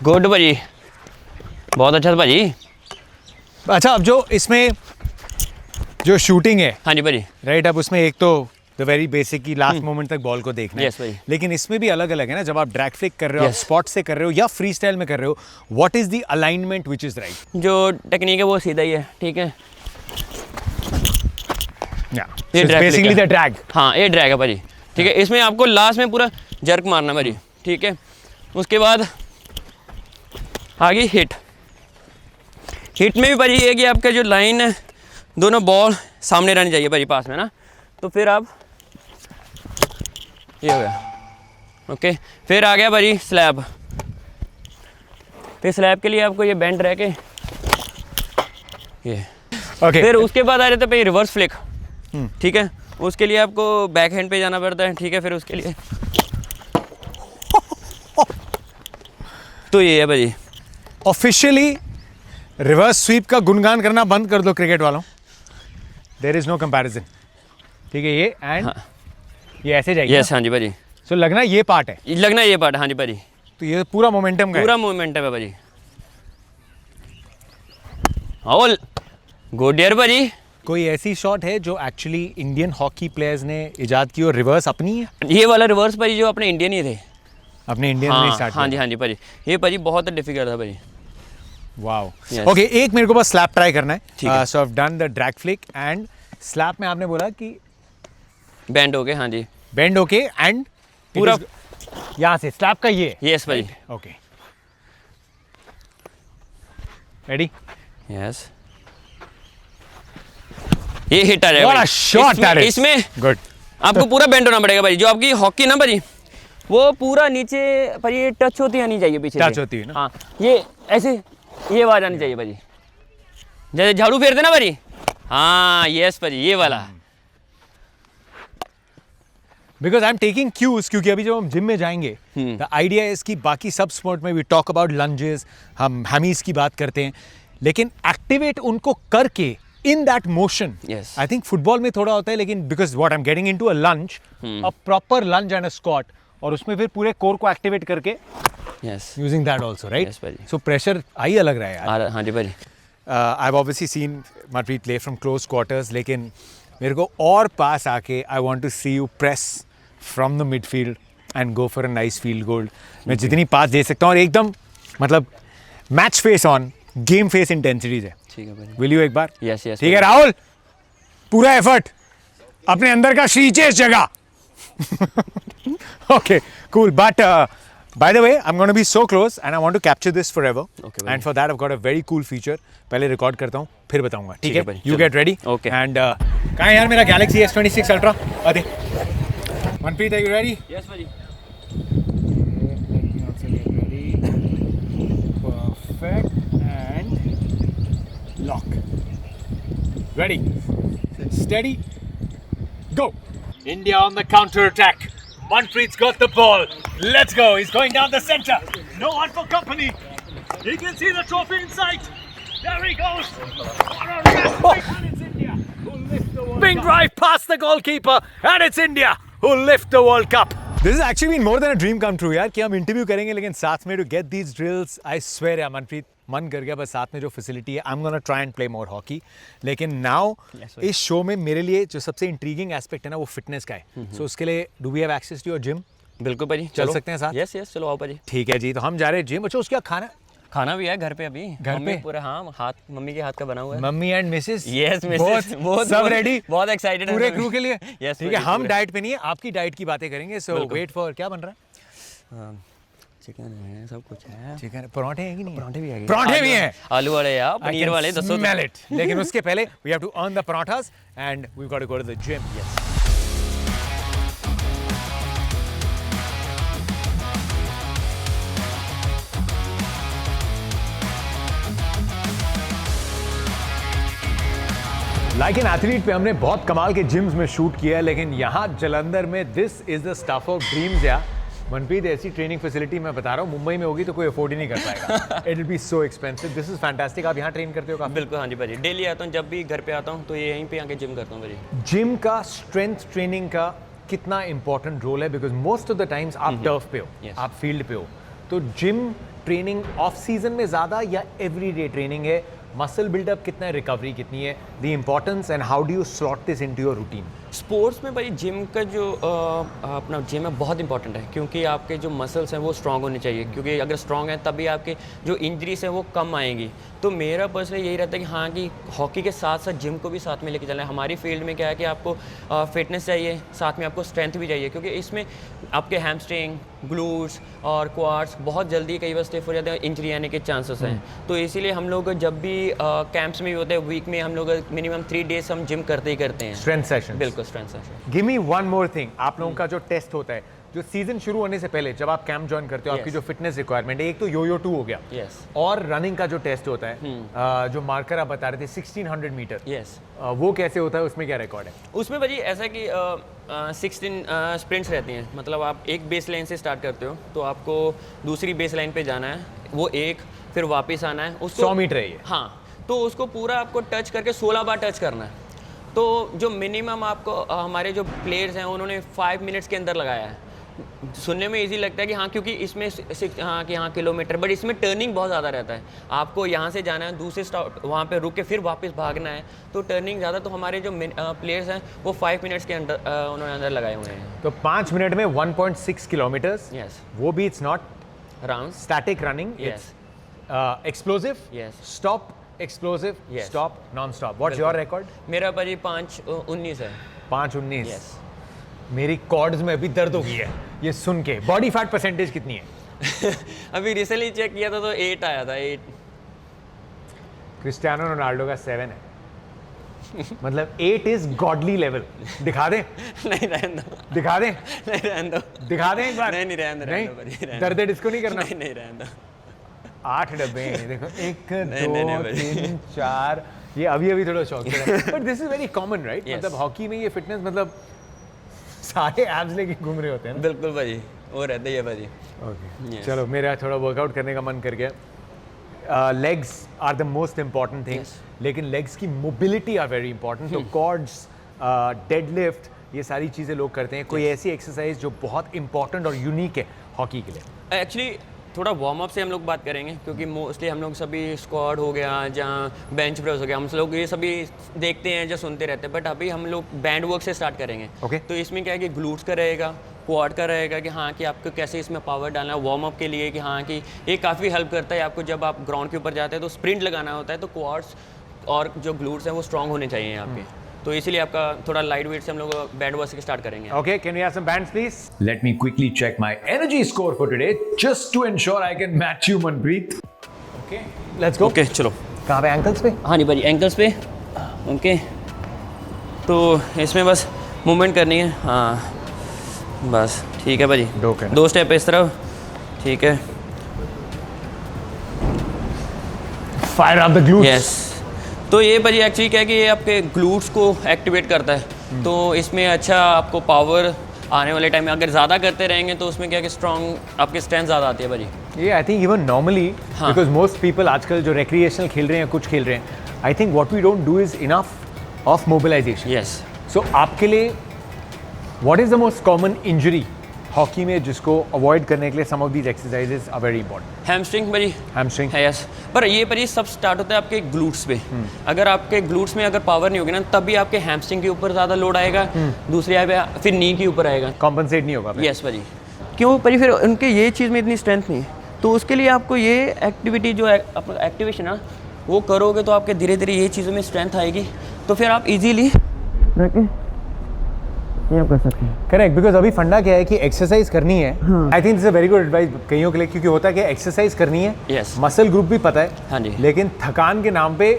गुड भाजी, बहुत अच्छा था भाजी। अच्छा, अब जो इसमें जो शूटिंग है, हाँ जी भाजी, राइट, अब उसमें एक तो द वेरी बेसिक की लास्ट मोमेंट तक बॉल को देखना है। Yes, भाई। लेकिन इसमें भी अलग अलग है ना, जब आप ड्रैग फ्लिक कर रहे हो, आप स्पॉट से कर रहे हो या फ्री स्टाइल में कर रहे हो, what is the alignment which is right? जो टेक्निक है वो सीधा ही है, ठीक है, ये बेसिकली द ड्रैग। हाँ, ये ड्रैग है भाजी, ठीक है। इसमें आपको लास्ट में पूरा जर्क मारना भाजी, ठीक है। उसके बाद आ गई हिट। हिट में भी भाजी ये कि आपका जो लाइन है, दोनों बॉल सामने रहनी चाहिए भाजी पास में ना, तो फिर आप ये हो गया, ओके। फिर आ गया भाजी स्लैब। फिर स्लैब के लिए आपको ये बेंड रह के ये, ओके। फिर उसके बाद आ जाता है भाई रिवर्स फ्लिक, ठीक है। उसके लिए आपको बैक हैंड पे जाना पड़ता है, ठीक है। फिर उसके लिए तो ये है भाजी, ऑफिशियली रिवर्स स्वीप का गुणगान करना बंद कर दो क्रिकेट वालों, देयर इज नो कंपैरिजन, ठीक है। ये एंड ये ऐसे जाएगी। यस, हाँ जी भाजी। सो लगना ये पार्ट है, लगना ये पार्ट, हाँ जी भाजी। तो ये पूरा मोमेंटम का पूरा मोमेंटम है भाजी। ऑल गुड यार भाजी। कोई ऐसी शॉट है जो एक्चुअली इंडियन हॉकी प्लेयर्स ने इजाद की और रिवर्स अपनी है? ये वाला रिवर्स भाजी जो अपने इंडियन ही थे, अपने इंडियन में स्टार्ट। हाँ जी, हाँ जी भाजी। ये भाजी बहुत डिफिकल्ट था भाजी। Wow, okay. एक मेरे को बस स्लैप ट्राई करना है। ठीक है। So I have done the drag flick and slap में आपने बोला कि बैंड हो गए, हाँ जी, बेंड ओके एंड पूरा यहाँ से स्लैप का ये। यस भाजी, ओके, रेडी? यस, ये हिट आ जाएगा। What a shot that is. इसमें गुड। आपको पूरा बेंड होना पड़ेगा भाजी। जो आपकी हॉकी ना भाजी, वो पूरा नीचे भाजी टच होती आनी चाहिए पीछे टच से। होती है ना? हाँ, ये ऐसे ये आवाज आनी चाहिए भाजी, जैसे झाड़ू फेरते ना भाजी। हाँ, यस भाजी, ये वाला। Because I am taking cues, क्योंकि अभी जब हम जिम में जाएंगे, द आइडिया इज कि बाकी सब स्पोर्ट में वी टॉक अबाउट लंजेस, हम हैमीज की बात करते हैं, लेकिन एक्टिवेट उनको करके in that motion. Yes. I think football में थोड़ा होता है, लेकिन because what I am getting into a lunge, a proper lunge and a squat, और उसमें फिर पूरे कोर को एक्टिवेट करके yes, using that also, right? Yes, भाजी। सो प्रेशर आई लग रहा है यार। हाँ जी भाजी। I have obviously seen Manpreet play from close quarters, लेकिन मेरे को और पास आके I want to see you press from the midfield and go for a nice field goal. मैं जितनी पास दे सकता हूँ, और एकदम मतलब match face on, game face intensities है। ठीक है भाजी। विल यू एक बार? Yes yes. ठीक है राहुल, पूरा एफर्ट, अपने अंदर का श्रीचेश जगह। Okay, cool. But by the way, I'm going to be so close and I want to capture this forever. Okay, And for that, I've got a very cool feature. पहले record करता हूँ, फिर बताऊंगा. ठीक है? भाई, You चलो. get ready. Okay. And कहाँ है यार मेरा Galaxy S26 Ultra? अरे. Manpreet, are you ready? Yes भाजी. Let me also get ready. Perfect. And lock. Ready. Steady. Go. India on the counter attack. Manpreet's got the ball. Let's go. He's going down the center. No one for company. He can see the trophy in sight. There he goes. What a rest. And it's India who lift the World Cup. Drive past the goalkeeper. And it's India who lift the World Cup. This has actually been more than a dream come true यार कि हम interview करेंगे लेकिन साथ में to get these drills I swear यार मनप्रीत मन कर गया बस साथ में जो फैसिलिटी है I'm gonna try and play more hockey लेकिन now इस शो में मेरे लिए जो सबसे इंट्रीगिंग एस्पेक्ट है ना वो फिटनेस का है सो उसके लिए do we have access to your gym बिल्कुल भाजी. चल सकते हैं साथ? यस यस चलो आओ भाजी. ठीक है जी तो हम जा रहे हैं जिम. अच्छा उसका खाना खाना भी है घर पे अभी. घर मम्मी पे? पूरा हाँ हाथ मम्मी के हाथ का बना हुआ है. Mummy and Mrs Yes, missus. बहुत सब रेडी बहुत एक्साइटेड है पूरे सभी. क्रू के लिए. Yes, ठीक है भाजी, हम पूरे. डाइट पे नहीं है आपकी डाइट की बातें करेंगे सो बिल्कुल. वेट फॉर क्या बन रहा है. चिकन है सब कुछ है. चिकन पराठे हैं कि नहीं पराठे भी है. पराठे भी हैं. आलू वाले या पनीर वाले दसो. स्मेल इट लेकिन उसके पहले we have to earn the parathas and we got to go to the gym. Yes like an athlete पे हमने बहुत कमाल के जिम्स में शूट किया है लेकिन यहाँ जलंधर में this is the stuff of dreams या मनप्रीत ऐसी ट्रेनिंग फैसिलिटी मैं बता रहा हूँ मुंबई में होगी तो कोई अफोर्ड ही नहीं कर पाएगा. It will be so expensive. This is fantastic. आप यहाँ ट्रेन करते हो काफी? बिल्कुल हाँ जी भाजी. डेली आता हूँ जब भी घर पे आता हूँ तो यहीं पे आके जिम करता हूँ भाजी. जिम का स्ट्रेंथ ट्रेनिंग का कितना इंपॉर्टेंट रोल है because most of the times आप टर्फ पे हो Yes. आप फील्ड पे हो तो जिम ट्रेनिंग ऑफ सीजन में ज़्यादा या एवरी डे ट्रेनिंग है. मसल बिल्डअप कितना है रिकवरी कितनी है the importance and how do you slot this into your routine. Sports में भाई जिम का जो अपना जिम है बहुत इंपॉर्टेंट है क्योंकि आपके जो मसल्स हैं वो स्ट्रांग होने चाहिए क्योंकि अगर स्ट्रांग है तभी आपके जो इंजरीज हैं वो कम आएंगी. तो मेरा पर्सनली यही रहता है कि हाँ कि हॉकी के साथ साथ जिम को भी साथ में लेके चलना है. हमारी फील्ड में क्या है कि आपको फिटनेस चाहिए साथ में आपको स्ट्रेंथ भी चाहिए क्योंकि इसमें आपके हैमस्ट्रिंग ग्लूट्स और क्वाड्स बहुत जल्दी कई बार स्टिफ हो जाते हैं इंजरी आने के चांसेस हैं. तो इसीलिए हम लोग जब भी कैंप्स में भी होते हैं वीक में हम लोग मिनिमम 3 डेज हम जिम करते ही करते हैं. Strength session. बिल्कुल strength session. Give me one more thing. आप लोगों का जो टेस्ट होता है जो सीजन शुरू होने से पहले जब आप कैंप ज्वाइन करते हो आपकी Yes. जो फिटनेस रिक्वायरमेंट है एक तो यो 2 हो गया यस और रनिंग का जो टेस्ट होता है जो मार्कर आप बता रहे थे 1600 मीटर यस. वो कैसे होता है उसमें क्या रिकॉर्ड है. उसमें भाजी ऐसा है कि 16 स्प्रिंट्स रहती हैं. मतलब आप एक बेस लाइन से स्टार्ट करते हो तो आपको दूसरी बेस लाइन पे जाना है वो एक फिर वापस आना है उसको 100 मीटर है ये. हाँ तो उसको पूरा आपको टच करके 16 बार टच करना है. तो जो मिनिमम आपको हमारे जो प्लेयर्स हैं उन्होंने 5 मिनट्स के अंदर लगाया है. सुनने में इजी लगता है कि हाँ क्योंकि इसमें हाँ कि हाँ किलोमीटर बट इसमें टर्निंग बहुत ज़्यादा रहता है. आपको यहाँ से जाना है दूसरे स्टॉप वहाँ पे रुक के फिर वापस भागना है तो टर्निंग ज़्यादा. तो हमारे जो प्लेयर्स हैं वो 5 मिनट्स के अंदर उन्होंने अंदर लगाए हुए हैं. तो 5 मिनट में 1.6 किलोमीटर्स. यस वो भी it's not round. Static running. Yes. Explosive. Yes. Stop explosive. Yes. Stop non stop. What's your record. मेरा भाजी 5:19 है. 5:19. यस. मेरी कॉर्ड्स में अभी दर्द हो गई है ये सुन के. बॉडी फैट परसेंटेज कितनी है. अभी रिसेंटली चेक किया था तो 8 आया था. 8. क्रिस्टियानो रोनाल्डो का 7 है. मतलब 8 इज गॉडली लेवल. दिखा दें नहीं रहने दो. दिखा दें नहीं रहने दो. दिखा दें एक बार. नहीं रहने दो. नहीं दर्द डिस्को नहीं करना. नहीं रहने दो. 8 डब्बे हैं देखो. 1 नहीं, 2 भाई. 3 4 ये अभी थोड़ा शौक है but this is very common right. Yes. मतलब हॉकी में ये फिटनेस मतलब सारे एब्स लेके घूम रहे होते हैं ना. बिल्कुल भाजी वो रहते ही है भाजी. Okay Yes. चलो मेरा थोड़ा वर्कआउट करने का मन कर गया. Legs are the most important thing. Yes. लेकिन लेग्स की मोबिलिटी आर वेरी इंपॉर्टेंट. तो कॉर्ड्स डेडलिफ्ट ये सारी चीज़ें लोग करते हैं. कोई ऐसी एक्सरसाइज जो बहुत इंपॉर्टेंट और यूनिक है हॉकी के लिए. एक्चुअली थोड़ा वार्म अप से हम लोग बात करेंगे क्योंकि मोस्टली हम लोग सभी स्क्वाड हो गया जहाँ बेंच प्रेस हो गया हम लोग ये सभी देखते हैं जो सुनते रहते हैं. बट अभी हम लोग बैंड वर्क से स्टार्ट करेंगे. Okay. तो इसमें क्या है कि ग्लूट्स का रहेगा क्वाड का रहेगा कि हाँ कि आपको कैसे इसमें पावर डालना है. वार्म अप के लिए कि हाँ कि ये काफ़ी हेल्प करता है आपको जब आप ग्राउंड के ऊपर जाते हैं तो स्प्रिंट लगाना होता है तो क्वाड्स और जो ग्लूट्स हैं वो स्ट्रॉन्ग होने चाहिए यहाँ पे. तो इसीलिए आपका थोड़ा लाइट वेट से हम लोग बैंड वर्क से स्टार्ट करेंगे। Okay, can we have some bands, please? Let me quickly check my energy score for today, just to ensure I can match you, Manpreet. Okay, let's go. Okay चलो। कहाँ पे? Ankles पे? हाँ जी भाजी, ankles पे। Okay, तो इसमें बस मूवमेंट करनी है। हाँ बस ठीक है भाजी, दो स्टेप इस तरफ, ठीक है। Fire up the glutes. Yes, तो ये भाजी एक्चुअली क्या है कि ये आपके ग्लूट्स को एक्टिवेट करता है, तो इसमें अच्छा आपको पावर आने वाले टाइम में अगर ज़्यादा करते रहेंगे तो उसमें क्या है कि स्ट्रॉन्ग आपकी स्ट्रेंथ ज़्यादा आती है भाजी। ये आई थिंक इवन नॉर्मली हाँ। बिकॉज मोस्ट पीपल आजकल जो रिक्रिएशनल खेल रहे हैं कुछ खेल रहे हैं, I think what we don't do is enough of mobilisation. Yes, so आपके लिए what is the most common injury hockey में जिसको अवॉइड करने के लिए some of these exercises are very important? Hamstring भाजी। हैमस्ट्रिंग है, यस। पर ये भाजी सब स्टार्ट होता है आपके ग्लूट्स पे। अगर आपके ग्लूट्स में अगर पावर नहीं होगी ना, तभी आपके हैमस्ट्रिंग के ऊपर ज़्यादा लोड आएगा, दूसरे पे फिर नी के ऊपर आएगा, कॉम्पनसेट नहीं होगा। यस भाजी। क्यों भाजी? फिर उनके ये चीज़ में इतनी स्ट्रेंथ नहीं है, तो उसके लिए आपको ये एक्टिविटी जो है आपका एक्टिवेशन है वो करोगे तो आपके धीरे धीरे ये चीज़ों में स्ट्रेंथ आएगी, तो फिर आप इजीली ये आप कर सकते हैं। करेक्ट, बिकॉज अभी फंडा क्या है कि एक्सरसाइज करनी है। I think it's a very good advice कईयों के लिए, क्योंकि होता है कि एक्सरसाइज करनी है, Yes. मसल ग्रुप भी पता है, हाँ जी। लेकिन थकान के नाम पे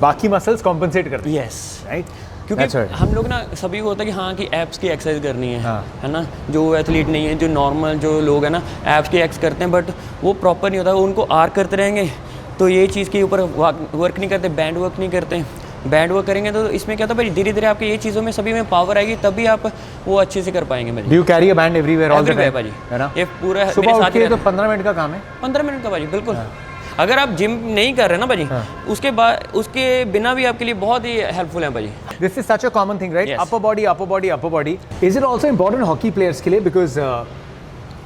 बाकी मसल्स कॉम्पनसेट करते हैं। यस, राइट, क्योंकि हम लोग ना सभी को होता है कि हाँ कि एप्स की एक्सरसाइज करनी है, हाँ। है ना। जो एथलीट नहीं है, जो नॉर्मल जो लोग हैं ना, एप्स की एक्स करते हैं, बट वो प्रॉपर नहीं होता। वो उनको आर करते रहेंगे तो ये चीज़ के ऊपर वर्क नहीं करते, बैंड वर्क नहीं करते। बैंड वर्क करेंगे तो इसमें क्या होता है भाई, धीरे धीरे आपकी ये चीज़ों में सभी में पावर आएगी, तभी आप वो अच्छे से कर पाएंगे भाई। Do you carry a band everywhere all the time? भाजी, है ना, ये पूरा सुबह मेरे उठ साथ ही के तो रहता है। 15 मिनट का काम है। 15 मिनट का भाजी, बिल्कुल। अगर आप जिम नहीं कर रहे ना भाजी, उसके बाद उसके बिना भी आपके लिए बहुत ही हेल्पफुल है भाजी। This is such a common thing, right? Yes. Upper body, upper body, upper body. Is it also important hockey players के लिए? बिकॉज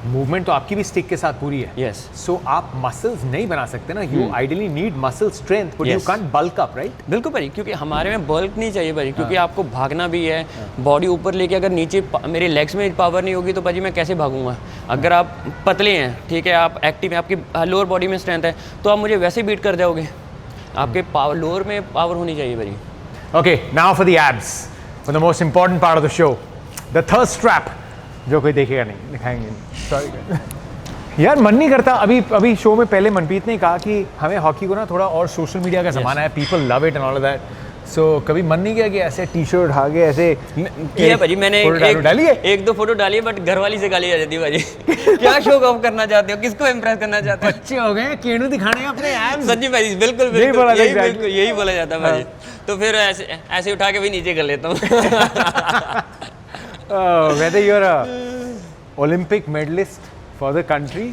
मूवमेंट तो आपकी भी स्टिक के साथ पूरी है। यस, सो आप मसल्स नहीं बना सकते ना, you ideally need muscle strength, but you Yes. Can't bulk up, right? बिल्कुल भाजी, क्योंकि हमारे में बल्क नहीं चाहिए भाजी, क्योंकि आपको भागना भी है, बॉडी ऊपर लेके अगर नीचे मेरे लेग्स में पावर नहीं होगी तो भाजी मैं कैसे भागूंगा? अगर आप पतले हैं, ठीक है, आप एक्टिव हैं, आपकी लोअर बॉडी में स्ट्रेंथ है, तो आप मुझे वैसे बीट कर जाओगे। आपके पावर लोअर में पावर होनी चाहिए भाजी। Okay, now for the abs, for the most important part of the show, the thirst trap, जो कोई देखेगा नहीं, दिखाएंगे नहीं, सॉरी यार, मन नहीं करता। अभी शो में पहले मनप्रीत ने कहा कि हमें हॉकी को ना थोड़ा और सोशल मीडिया का ज़माना है, people love it and all of that, so कभी मन नहीं किया कि ऐसे टी शर्ट उठा के ऐसे किया भाजी? मैंने एक दो फोटो डाली है, बट घर वाली से गाली आ जाती है भाजी। क्या शो ऑफ करना चाहते हो, किसको इम्प्रेस करना चाहते हो? बच्चे हो गए, केड़ू दिखाने हैं अपने abs। सच्ची भाजी, बिल्कुल यही बोला बिल्कुल, था बिल्कुल यही बोला जाता है भाजी। तो फिर ऐसे उठा के भी नीचे कर लेता हूँ। whether you're a Olympic medalist for the country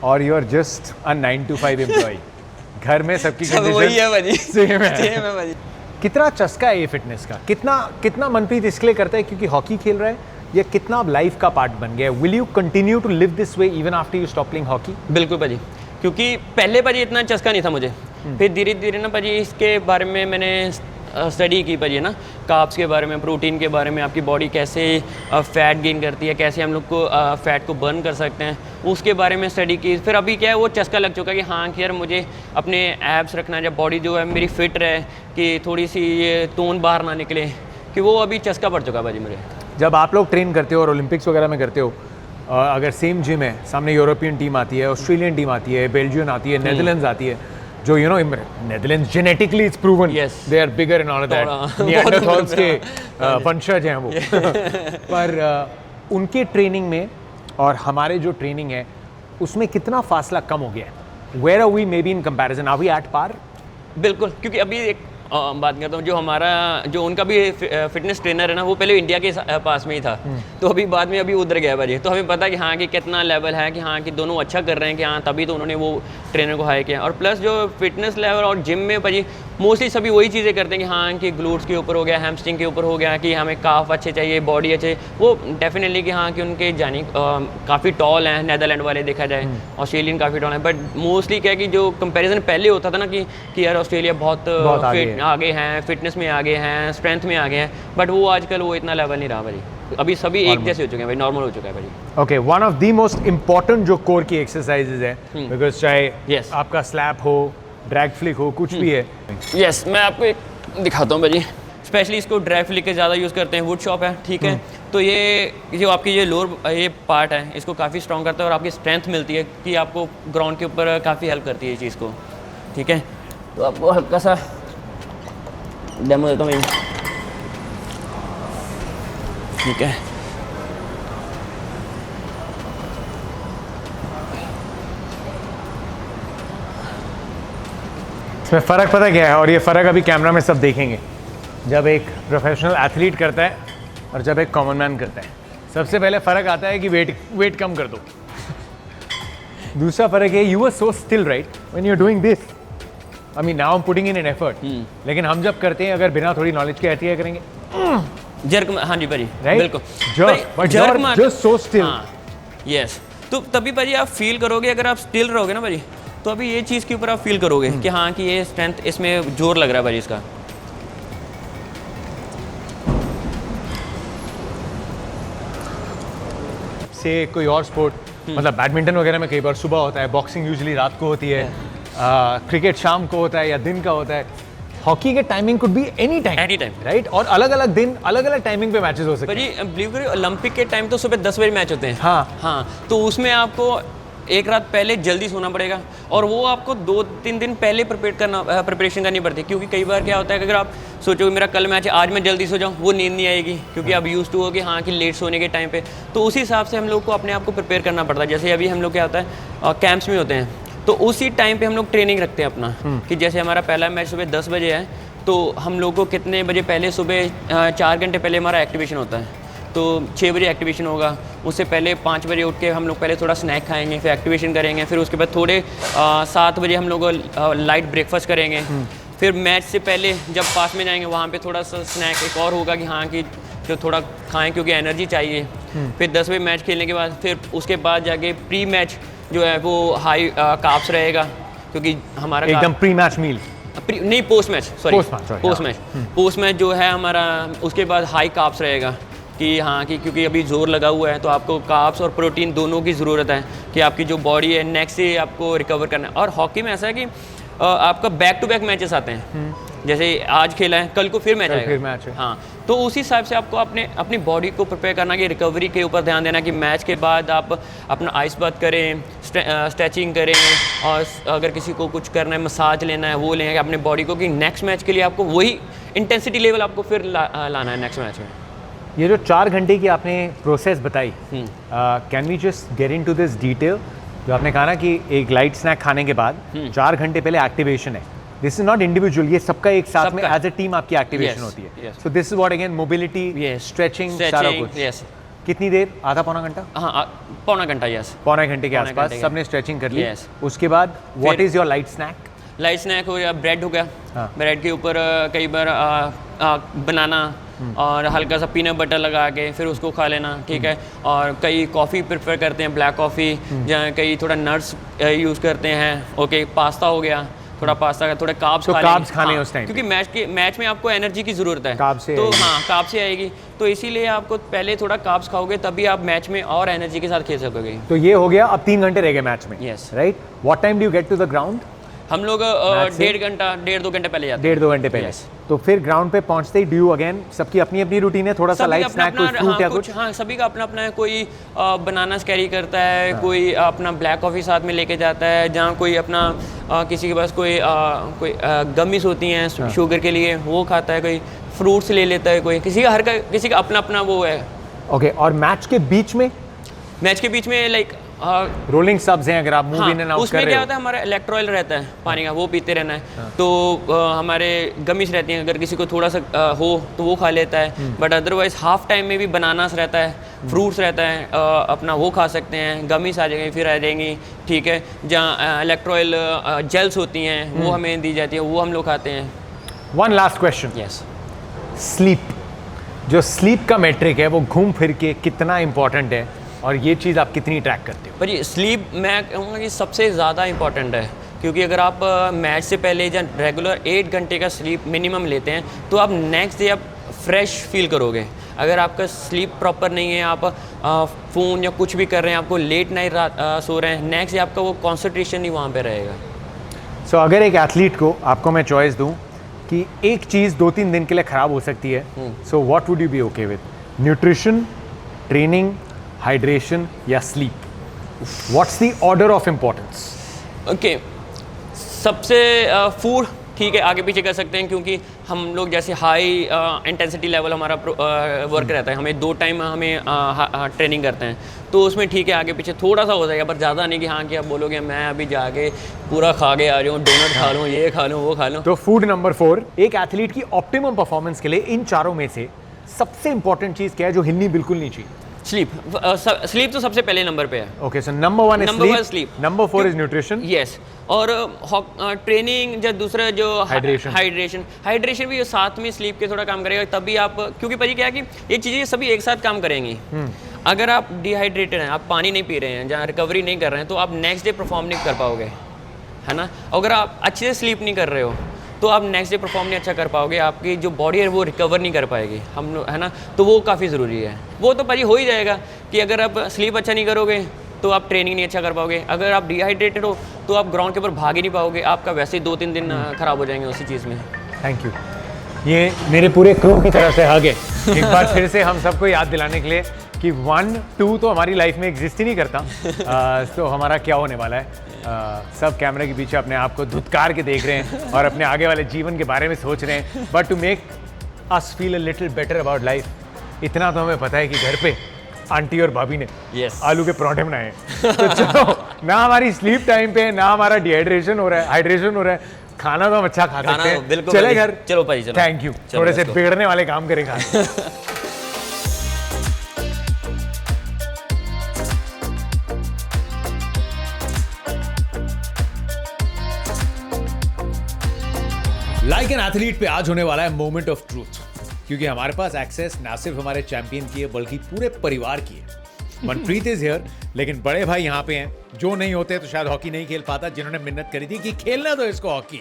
or you're just a 9 to 5 employee, घर में सबकी सब वही है भाजी, सेम है। सेम है भाजी। कितना चस्का है ये फिटनेस का? कितना मनप्रीत इसके लिए करता है क्योंकि हॉकी खेल रहा है, या कितना अब लाइफ का पार्ट बन गया है? Will you continue to live this way even after you stop playing hockey? बिल्कुल भाजी, क्योंकि पहले भाजी इतना चस्का नहीं था मुझे, फिर धीरे धीरे ना भाजी इसके बारे में मैंने स्टडी की भाजी, है ना, कार्ब्स के बारे में, प्रोटीन के बारे में, आपकी बॉडी कैसे फ़ैट गेन करती है, कैसे हम लोग को फ़ैट को बर्न कर सकते हैं, उसके बारे में स्टडी की। फिर अभी क्या है, वो चस्का लग चुका है कि हाँ कि यार मुझे अपने एब्स रखना है, जब बॉडी जो है मेरी फिट रहे, कि थोड़ी सी ये टोन बाहर ना निकले, कि वो अभी चस्का पड़ चुका है भाजी मुझे। जब आप लोग ट्रेन करते हो और ओलंपिक्स वगैरह में करते हो, अगर सेम जिम है, सामने यूरोपियन टीम आती है, ऑस्ट्रेलियन टीम आती है, बेल्जियन आती है, नेदरलैंड्स आती है, जो you know Netherlands genetically it's proven they are bigger and all that, Neanderthals के वंशज हैं वो। पर उनके ट्रेनिंग में और हमारे जो ट्रेनिंग है उसमें कितना फासला कम हो गया है? Where are we maybe in comparison? Are we at par? बिल्कुल, क्योंकि अभी एक बात करता हूँ, जो उनका भी फिटनेस ट्रेनर है ना, वो पहले इंडिया के पास में ही था, तो अभी बाद में अभी उधर गया भाजी, तो हमें पता है कि हाँ कि कितना लेवल है, कि हाँ कि दोनों अच्छा कर रहे हैं, कि हाँ तभी तो उन्होंने वो ट्रेनर को हायर किया। और प्लस जो फिटनेस लेवल और जिम में भाजी मोस्टली सभी वही चीज़ें करते हैं कि हाँ कि ग्लूट्स के ऊपर हो गया, हैमस्ट्रिंग के ऊपर हो गया, कि हमें काफ अच्छे चाहिए, बॉडी अच्छे, वो डेफिनेटली कि हाँ कि उनके जानी काफ़ी टॉल हैं, नेदरलैंड वाले देखा जाए, ऑस्ट्रेलियन काफ़ी टॉल हैं, बट मोस्टली क्या है कि जो कंपैरिजन पहले होता था ना कि यार ऑस्ट्रेलिया बहुत आगे हैं, फिटनेस में आगे हैं, स्ट्रेंथ में आगे हैं, बट वो आजकल वो इतना लेवल नहीं रहा भाई, अभी सभी एक जैसे हो चुके हैं भाई, नॉर्मल हो चुका है भाई। Okay, one of the most important जो कोर की एक्सरसाइजेज है, बिकॉज चाहे आपका स्लैप हो, ड्रैग फ्लिक हो, कुछ भी है। यस, मैं आपको एक दिखाता हूँ भाजी, स्पेशली इसको ड्राई फ्लिक के ज़्यादा यूज़ करते हैं, वुड शॉप है, ठीक है। तो ये जो आपकी ये लोअर ये पार्ट है इसको काफ़ी स्ट्रॉन्ग करता है और आपकी स्ट्रेंथ मिलती है कि आपको ग्राउंड के ऊपर काफ़ी हेल्प करती है ये चीज़ को, ठीक है। तो आपको हल्का सा डेमो देता हूँ मैं, ठीक है। इसमें फ़र्क पता क्या है, और ये फ़र्क अभी कैमरा में सब देखेंगे, जब एक प्रोफेशनल एथलीट करता है और जब एक कॉमन मैन करता है। सबसे पहले फ़र्क आता है कि वेट कम कर दो। दूसरा फ़र्क है, you are so still right when you are doing this. I mean now I am putting in an effort, लेकिन हम जब करते हैं अगर बिना थोड़ी नॉलेज के ऐसे करेंगे जर्क, हाँ जी भाई, राइट, बिल्कुल jerk just so still. Yes, तो तभी भाई आप फील करोगे, अगर आप स्टिल रहोगे ना भाई, तो अभी ये चीज़ के ऊपर आप फील करोगे कि हाँ कि ये स्ट्रेंथ, इसमें जोर लग रहा है भाई इसका। से कोई और स्पोर्ट, मतलब बैडमिंटन वगैरह में कई बार सुबह होता है, बॉक्सिंग यूजुअली रात को होती है, क्रिकेट शाम को होता है या दिन का होता है। हॉकी के timing could be any time, right, और अलग अलग दिन अलग अलग टाइमिंग पे मैचेस हो सकते हैं। भाई बिलीव करिए, ओलंपिक के टाइम तो सुबह 10 बजे मैच होते हैं। हाँ, तो उसमें आपको एक रात पहले जल्दी सोना पड़ेगा और वो आपको 2-3 दिन पहले प्रिपरेशन करनी पड़ती है, क्योंकि कई बार क्या होता है कि अगर आप सोचो मेरा कल मैच है, आज मैं जल्दी सो जाऊँ, वो नींद नहीं आएगी, क्योंकि आप यूज टू हो कि हाँ कि लेट सोने के टाइम पे। तो उसी हिसाब से हम लोग को अपने आप को प्रिपेयर करना पड़ता है। जैसे अभी हम लोग क्या होता है, कैंप्स में होते हैं, तो उसी टाइम पर हम लोग ट्रेनिंग रखते हैं अपना, कि जैसे हमारा पहला मैच सुबह 10 बजे है, तो हम लोग को कितने बजे पहले, सुबह 4 घंटे पहले हमारा एक्टिवेशन होता है। तो 6 बजे एक्टिवेशन होगा, उससे पहले 5 बजे उठ के हम लोग पहले थोड़ा स्नैक खाएंगे, फिर एक्टिवेशन करेंगे, फिर उसके बाद थोड़े 7 बजे हम लोग लाइट ब्रेकफास्ट करेंगे, फिर मैच से पहले जब पास में जाएंगे वहाँ पे थोड़ा सा स्नैक एक और होगा कि हाँ कि जो थोड़ा खाएं, क्योंकि एनर्जी चाहिए। फिर 10 बजे मैच खेलने के बाद फिर उसके बाद जाके प्री मैच जो है वो हाई कार्ब्स रहेगा, क्योंकि हमारा एकदम प्री मैच मील नहीं, post match, sorry post match जो है हमारा, उसके बाद हाई कार्ब्स रहेगा कि हाँ कि क्योंकि अभी जोर लगा हुआ है, तो आपको कार्ब्स और प्रोटीन दोनों की ज़रूरत है कि आपकी जो बॉडी है नेक्स्ट से आपको रिकवर करना है। और हॉकी में ऐसा है कि आपका बैक टू बैक मैचेस आते हैं, जैसे आज खेला है, कल को फिर मैच आएगा। हाँ, तो उसी हिसाब से आपको अपनी बॉडी को प्रिपेयर करना, कि रिकवरी के ऊपर ध्यान देना, कि मैच के बाद आप अपना आइस बाथ करें, स्ट्रेचिंग करें, और अगर किसी को कुछ करना है, मसाज लेना है, वो लें अपने बॉडी को, कि नेक्स्ट मैच के लिए आपको वही इंटेंसिटी लेवल आपको फिर लाना है नेक्स्ट मैच में। ये जो 4 घंटे की आपने प्रोसेस बताई, can we just get into this detail? जो आपने कहा ना कि एक लाइट स्नैक खाने के बाद 4 घंटे पहले एक्टिवेशन है, दिस इज नॉट इंडिविजुअल, ये सबका एक साथ में एज ए टीम आपकी एक्टिवेशन होती है। So this is what again, mobility, stretching, सारा कुछ। कितनी देर? आधा पौना घंटा? हाँ, पौना घंटा, यस, पौना घंटे के आसपास सबने स्ट्रेचिंग कर ली। उसके बाद what is your light snack? Light snack हो गया, ब्रेड हो गया, ब्रेड के ऊपर कई बार बनाना और हल्का सा पीनट बटर लगा के फिर उसको खा लेना, ठीक है। और कई कॉफ़ी प्रेफर करते हैं, ब्लैक कॉफ़ी, जहाँ कई थोड़ा नट्स यूज़ करते हैं। ओके, पास्ता हो गया, थोड़ा पास्ता का, थोड़ा कार्ब्स खाने उस टाइम, क्योंकि मैच में आपको एनर्जी की ज़रूरत है, तो हाँ कार्ब से आएगी, तो इसीलिए आपको पहले थोड़ा कार्ब्स खाओगे, तभी आप मैच में और एनर्जी के साथ खेल सकोगे। तो ये हो गया, अब 3 घंटे रह गए मैच में, yes, right. What time do you get to the ground? हम लोग 1.5-2 घंटे पहले जाते हैं। 1.5-2 घंटे पहले। तो फिर ग्राउंड पे पहुंचते ही डू यू अगेन, सबकी अपनी अपनी रूटीन है, थोड़ा सा लाइट स्नैक, कोई फ्रूट या कुछ? हाँ, सभी का अपना अपना है, कोई बनानास कैरी करता है, कोई अपना ब्लैक कॉफ़ी साथ में लेके जाता है, जहाँ कोई अपना किसी के पास कोई गमीज होती हैं शुगर के लिए, वो खाता है, कोई फ्रूट्स ले लेता है, कोई किसी का अपना अपना वो है। ओके, और मैच के बीच में? मैच के बीच में लाइक रोलिंग सब्स हैं, अगर आप मूव इन एंड आउट कर रहे हो, उसमें क्या होता है, हमारा इलेक्ट्रोल रहता है पानी का, वो पीते रहना है। तो हमारे गमीज रहती हैं, अगर किसी को थोड़ा सा हो तो वो खा लेता है, बट अदरवाइज हाफ टाइम में भी बनानास रहता है, फ्रूट्स रहता है, अपना वो खा सकते हैं, गमीज आ जाएंगी, फिर आ जाएंगी, ठीक है। जहाँ इलेक्ट्रोल जेल्स होती हैं वो हमें दी जाती है, वो हम लोग खाते हैं। One last question, yes, sleep, जो स्लीप का मेट्रिक है वो घूम फिर के कितना इंपॉर्टेंट है, और ये चीज़ आप कितनी ट्रैक करते हो? भाई स्लीप मैं कहूँगा कि सबसे ज़्यादा इंपॉर्टेंट है, क्योंकि अगर आप मैच से पहले या रेगुलर 8 घंटे का स्लीप मिनिमम लेते हैं, तो आप नेक्स्ट डे आप फ्रेश फील करोगे। अगर आपका स्लीप प्रॉपर नहीं है, आप फ़ोन या कुछ भी कर रहे हैं, आपको लेट नाइट सो रहे हैं, नेक्स्ट डे आपका वो कॉन्सेंट्रेशन ही वहाँ पे रहेगा। सो अगर एक एथलीट को आपको मैं चॉइस दूँ कि एक चीज़ 2-3 दिन के लिए ख़राब हो सकती है, so what would you be okay with? Nutrition, training, hydration या sleep? What's the order of importance? Okay, सबसे फूड ठीक है आगे पीछे कर सकते हैं, क्योंकि हम लोग जैसे हाई इंटेंसिटी लेवल हमारा वर्क रहता है, हमें 2 टाइम हमें ट्रेनिंग करते हैं, तो उसमें ठीक है आगे पीछे थोड़ा सा हो जाएगा, पर ज़्यादा नहीं कि हाँ कि आप बोलोगे मैं अभी जाके पूरा खा के आ रही हूँ, डोनट खा लूँ, ये खा लूँ, वो खा लूँ। तो फूड नंबर 4, एक एथलीट की ऑप्टिमम परफॉर्मेंस के लिए इन चारों में से सबसे इंपॉर्टेंट चीज़ क्या है जो हिलनी बिल्कुल नहीं चाहिए? स्लीप तो सबसे पहले नंबर पे है। Okay, so number 1 is sleep, number 4 is nutrition. Yes, और ट्रेनिंग जो दूसरा जो हाइड्रेशन हाइड्रेशन भी साथ में स्लीप के थोड़ा काम करेगा, तभी आप, क्योंकि भाई क्या है कि ये चीज़ें सभी एक साथ काम करेंगी। अगर आप डिहाइड्रेटेड हैं, आप पानी नहीं पी रहे हैं, जहाँ रिकवरी नहीं कर रहे हैं, तो आप नेक्स्ट डे परफॉर्म नहीं कर पाओगे, है ना। अगर आप अच्छे से स्लीप नहीं कर रहे हो तो आप नेक्स्ट डे परफॉर्म नहीं अच्छा कर पाओगे, आपकी जो बॉडी है वो रिकवर नहीं कर पाएगी, हम लोग, है ना। तो वो काफ़ी ज़रूरी है। वो तो भाई हो ही जाएगा कि अगर आप स्लीप अच्छा नहीं करोगे तो आप ट्रेनिंग नहीं अच्छा कर पाओगे, अगर आप डिहाइड्रेटेड हो तो आप ग्राउंड के ऊपर भाग ही नहीं पाओगे, आपका वैसे ही 2-3 दिन ख़राब हो जाएंगे उसी चीज़ में। थैंक यू, ये मेरे पूरे क्रू की तरफ से हग है। एक बार फिर से हम सबको याद दिलाने के लिए कि 1-2 तो हमारी लाइफ में एग्जिस्ट ही नहीं करता। तो हमारा क्या होने वाला है, सब कैमरे के पीछे अपने आप को धुतकार के देख रहे हैं और अपने आगे वाले जीवन के बारे में सोच रहे हैं, but to make us feel a little better about life, इतना तो हमें पता है कि घर पे आंटी और भाभी ने आलू के पराठे बनाए हैं। तो चलो, ना हमारी स्लीप टाइम पे, ना हमारा डिहाइड्रेशन हो रहा है, हाइड्रेशन हो रहा है, खाना तो हम अच्छा खा सकते हैं। चले घर, चलो भाई, चलो, थैंक यू। थोड़े से बिगड़ने वाले काम करेगा। लाइक एन एथलीट पे आज होने वाला है मोमेंट ऑफ ट्रूथ, क्योंकि हमारे पास एक्सेस ना सिर्फ हमारे चैंपियन की है बल्कि पूरे परिवार की है। मनप्रीत इज हियर, लेकिन बड़े भाई यहाँ पे हैं जो नहीं होते तो शायद हॉकी नहीं खेल पाता, जिन्होंने मिन्नत करी थी कि खेलना तो इसको हॉकी।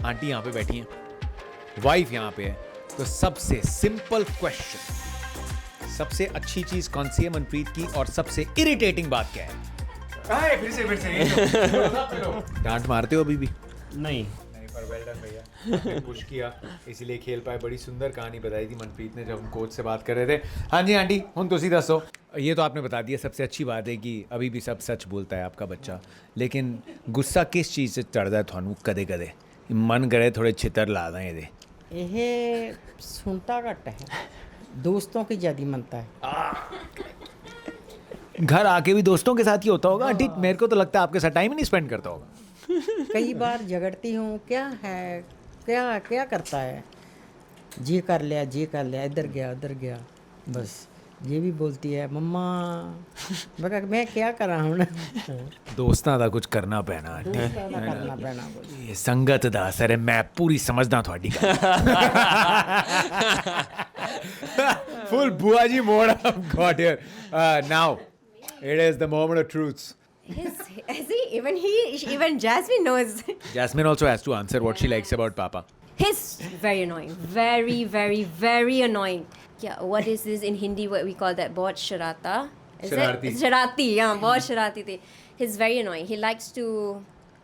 आंटी यहाँ पे बैठी हैं, वाइफ यहाँ पे है, तो सबसे सिंपल क्वेश्चन, सबसे अच्छी चीज कौन सी है मनप्रीत की, और सबसे इरिटेटिंग बात क्या है? फिर से डांट मारते हो अभी भी? नहीं, पर वेल डन भैया, आपने पुश किया इसीलिए खेल पाए। बड़ी सुंदर कहानी बताई थी मनप्रीत ने जब हम कोच से बात कर रहे थे। हाँ जी आंटी, हुन तुसी दसो। ये तो आपने बता दिया, सबसे अच्छी बात है कि अभी भी सब सच बोलता है आपका बच्चा, लेकिन गुस्सा किस चीज़ से चढ़ता है थानू कदे कदे? मन करे थोड़े छितर ला दें ये? ये सुनता घट है, दोस्तों की ज्यादा मनता है। घर आके भी दोस्तों के साथ ही होता होगा आंटी? मेरे को तो लगता है आपके साथ टाइम ही नहीं स्पेंड करता होगा। कई बार झगड़ती हूँ, क्या है, क्या क्या करता है, जी कर लिया, इधर गया उधर गया, बस ये भी बोलती है मम्मा। मैं क्या कर रहा हूँ ना, दोस्तां दा कुछ करना पैना आंटी, करना पैना ये संगत दा असर है, मैं पूरी समझदा थोड़ी गल। फुल बुआ जी mode I've got here. Now it is the moment of truth. Even Jasmine knows. Jasmine also has to answer what she likes about Papa. He's very annoying. Very, very, very annoying. Yeah, what is this in Hindi? What we call that? Bahut sharata. Shararti. Sharati, yeah, bahut sharati the. He's very annoying. He likes to.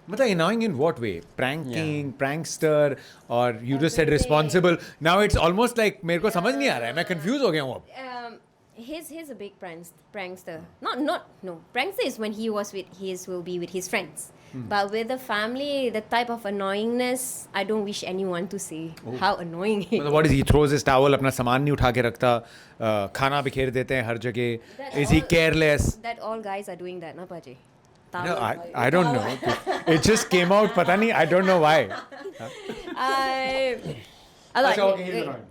मतलब annoying in what way? Pranking, prankster, or you just said responsible. Now it's almost like मेरे को समझ नहीं आ रहा है, मैं confused हो गया हूँ अब. He's a big prankster. No. Prankster is when he will be with his friends. But with the family, the type of annoyingness, I don't wish anyone to see how annoying he is. What is he throws his towel, अपना सामान नहीं उठा के रखता, खाना बिखेर देते हैं हर जगह. Is he careless? That all guys are doing that, na Paji? No, I don't know. It just came out, पता नहीं. I don't know why.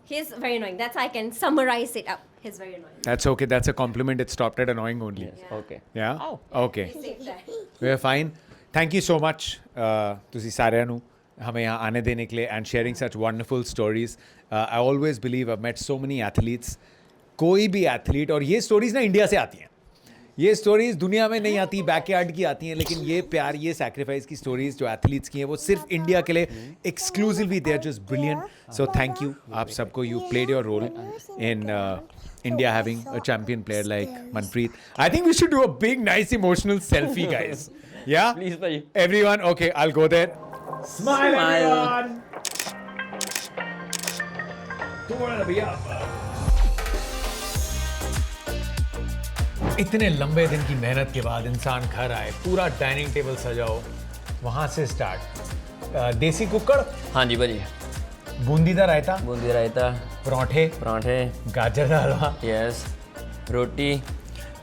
He's very annoying. That's how I can summarize it up. He's very annoying. That's okay. That's a compliment. It stopped at annoying only. Yes, okay. Yeah? Oh. Okay. We're fine. Thank you so much, ਤੁਸੀਂ ਸਾਰਿਆਂ ਨੂੰ हमें यहाँ आने देने के लिए and sharing such wonderful stories. I always believe I've met so many athletes. कोई भी एथलीट, और ये स्टोरीज ना इंडिया से आती हैं, ये स्टोरीज दुनिया में नहीं आती, बैकयार्ड की आती हैं, लेकिन ये प्यार, ये सैक्रिफाइस की स्टोरीज जो एथलीट्स की हैं वो सिर्फ इंडिया के लिए exclusively, they are just brilliant. So thank you आप सबको. You played your role in India having a champion player like Manpreet. I think we should do a big, nice, emotional selfie, guys. Yeah? Please, bhai. Everyone, okay, I'll go there. Smile. Everyone. थोड़ा भैया। इतने लंबे दिन की मेहनत के बाद इंसान घर आए, पूरा डाइनिंग टेबल सजाओ, वहां से स्टार्ट। देसी कुक्कड़, हाँ जी भाजी, बूंदी रायता, बूंदी रायता, पराठे, पराठे, गाजर का हलवा, यस, रोटी,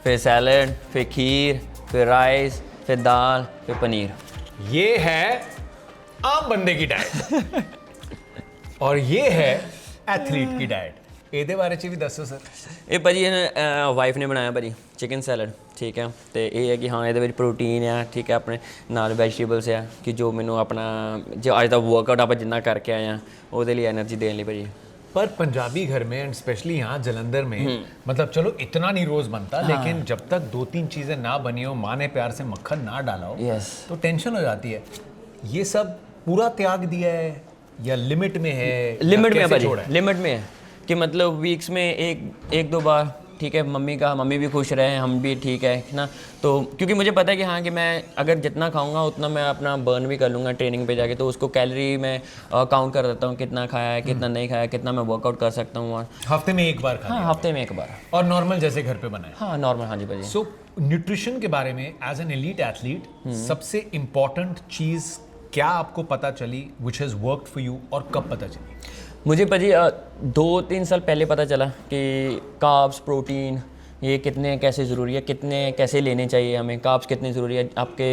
फिर सैलड, फिर खीर, फिर राइस, फिर दाल, फिर पनीर। ये है आम बंदे की डाइट और ये है एथलीट की डाइट। ਇਹਦੇ ਬਾਰੇ ਚ ਵੀ ਦੱਸੋ ਸਰ। ਇਹ ਭਾਜੀ ਵਾਈਫ ਨੇ ਬਣਾਇਆ ਭਾਜੀ ਚਿਕਨ ਸੈਲਡ, ਠੀਕ ਹੈ। ਤੇ ਇਹ ਹੈ ਕਿ ਹਾਂ ਇਹਦੇ ਵਿੱਚ ਪ੍ਰੋਟੀਨ ਆ, ਠੀਕ ਹੈ, ਆਪਣੇ ਨਾਲ ਵੈਜੀਟੇਬਲਸ ਆ ਕਿ ਜੋ ਮੈਨੂੰ ਆਪਣਾ ਜੋ ਅੱਜ ਦਾ ਵਰਕਆਊਟ ਆਪਾਂ ਜਿੰਨਾ ਕਰਕੇ ਆਏ ਆ ਉਹਦੇ ਲਈ એનર્ਜੀ ਦੇਣ ਲਈ ਭਾਜੀ। पर पंजाबी घर में एंड स्पेशली यहाँ जलंधर में मतलब चलो इतना नहीं रोज बनता, लेकिन जब तक 2-3 चीजें ना बनी हो, माँ ने प्यार से मक्खन ना डाला हो, Yes. तो टेंशन हो जाती है। ये सब पूरा त्याग दिया है या लिमिट में है? लिमिट में है कैसे भाजी, छोड़ा है? लिमिट में है कि मतलब वीक्स में एक दो बार, ठीक है। मम्मी भी खुश रहे, हम भी ठीक है ना। तो क्योंकि मुझे पता है कि हाँ कि मैं अगर जितना खाऊंगा उतना मैं अपना बर्न भी कर लूँगा ट्रेनिंग पे जाके। तो उसको कैलोरी में काउंट कर देता हूँ, कितना खाया है, कितना नहीं खाया, कितना मैं वर्कआउट कर सकता हूँ। और हफ्ते में एक बार खा हाँ, लिया हफ्ते में एक बार। और नॉर्मल जैसे घर पे बनाए। हाँ, नॉर्मल, हाँ जी भाजी। सो न्यूट्रिशन के बारे में एज एन एलीट एथलीट सबसे इंपॉर्टेंट चीज क्या आपको पता चली, which has worked for you, और कब पता चली? मुझे भाजी 2-3 साल पहले पता चला कि कार्ब्स, प्रोटीन ये कितने कैसे ज़रूरी है, कितने कैसे लेने चाहिए हमें, कार्ब्स कितने ज़रूरी है आपके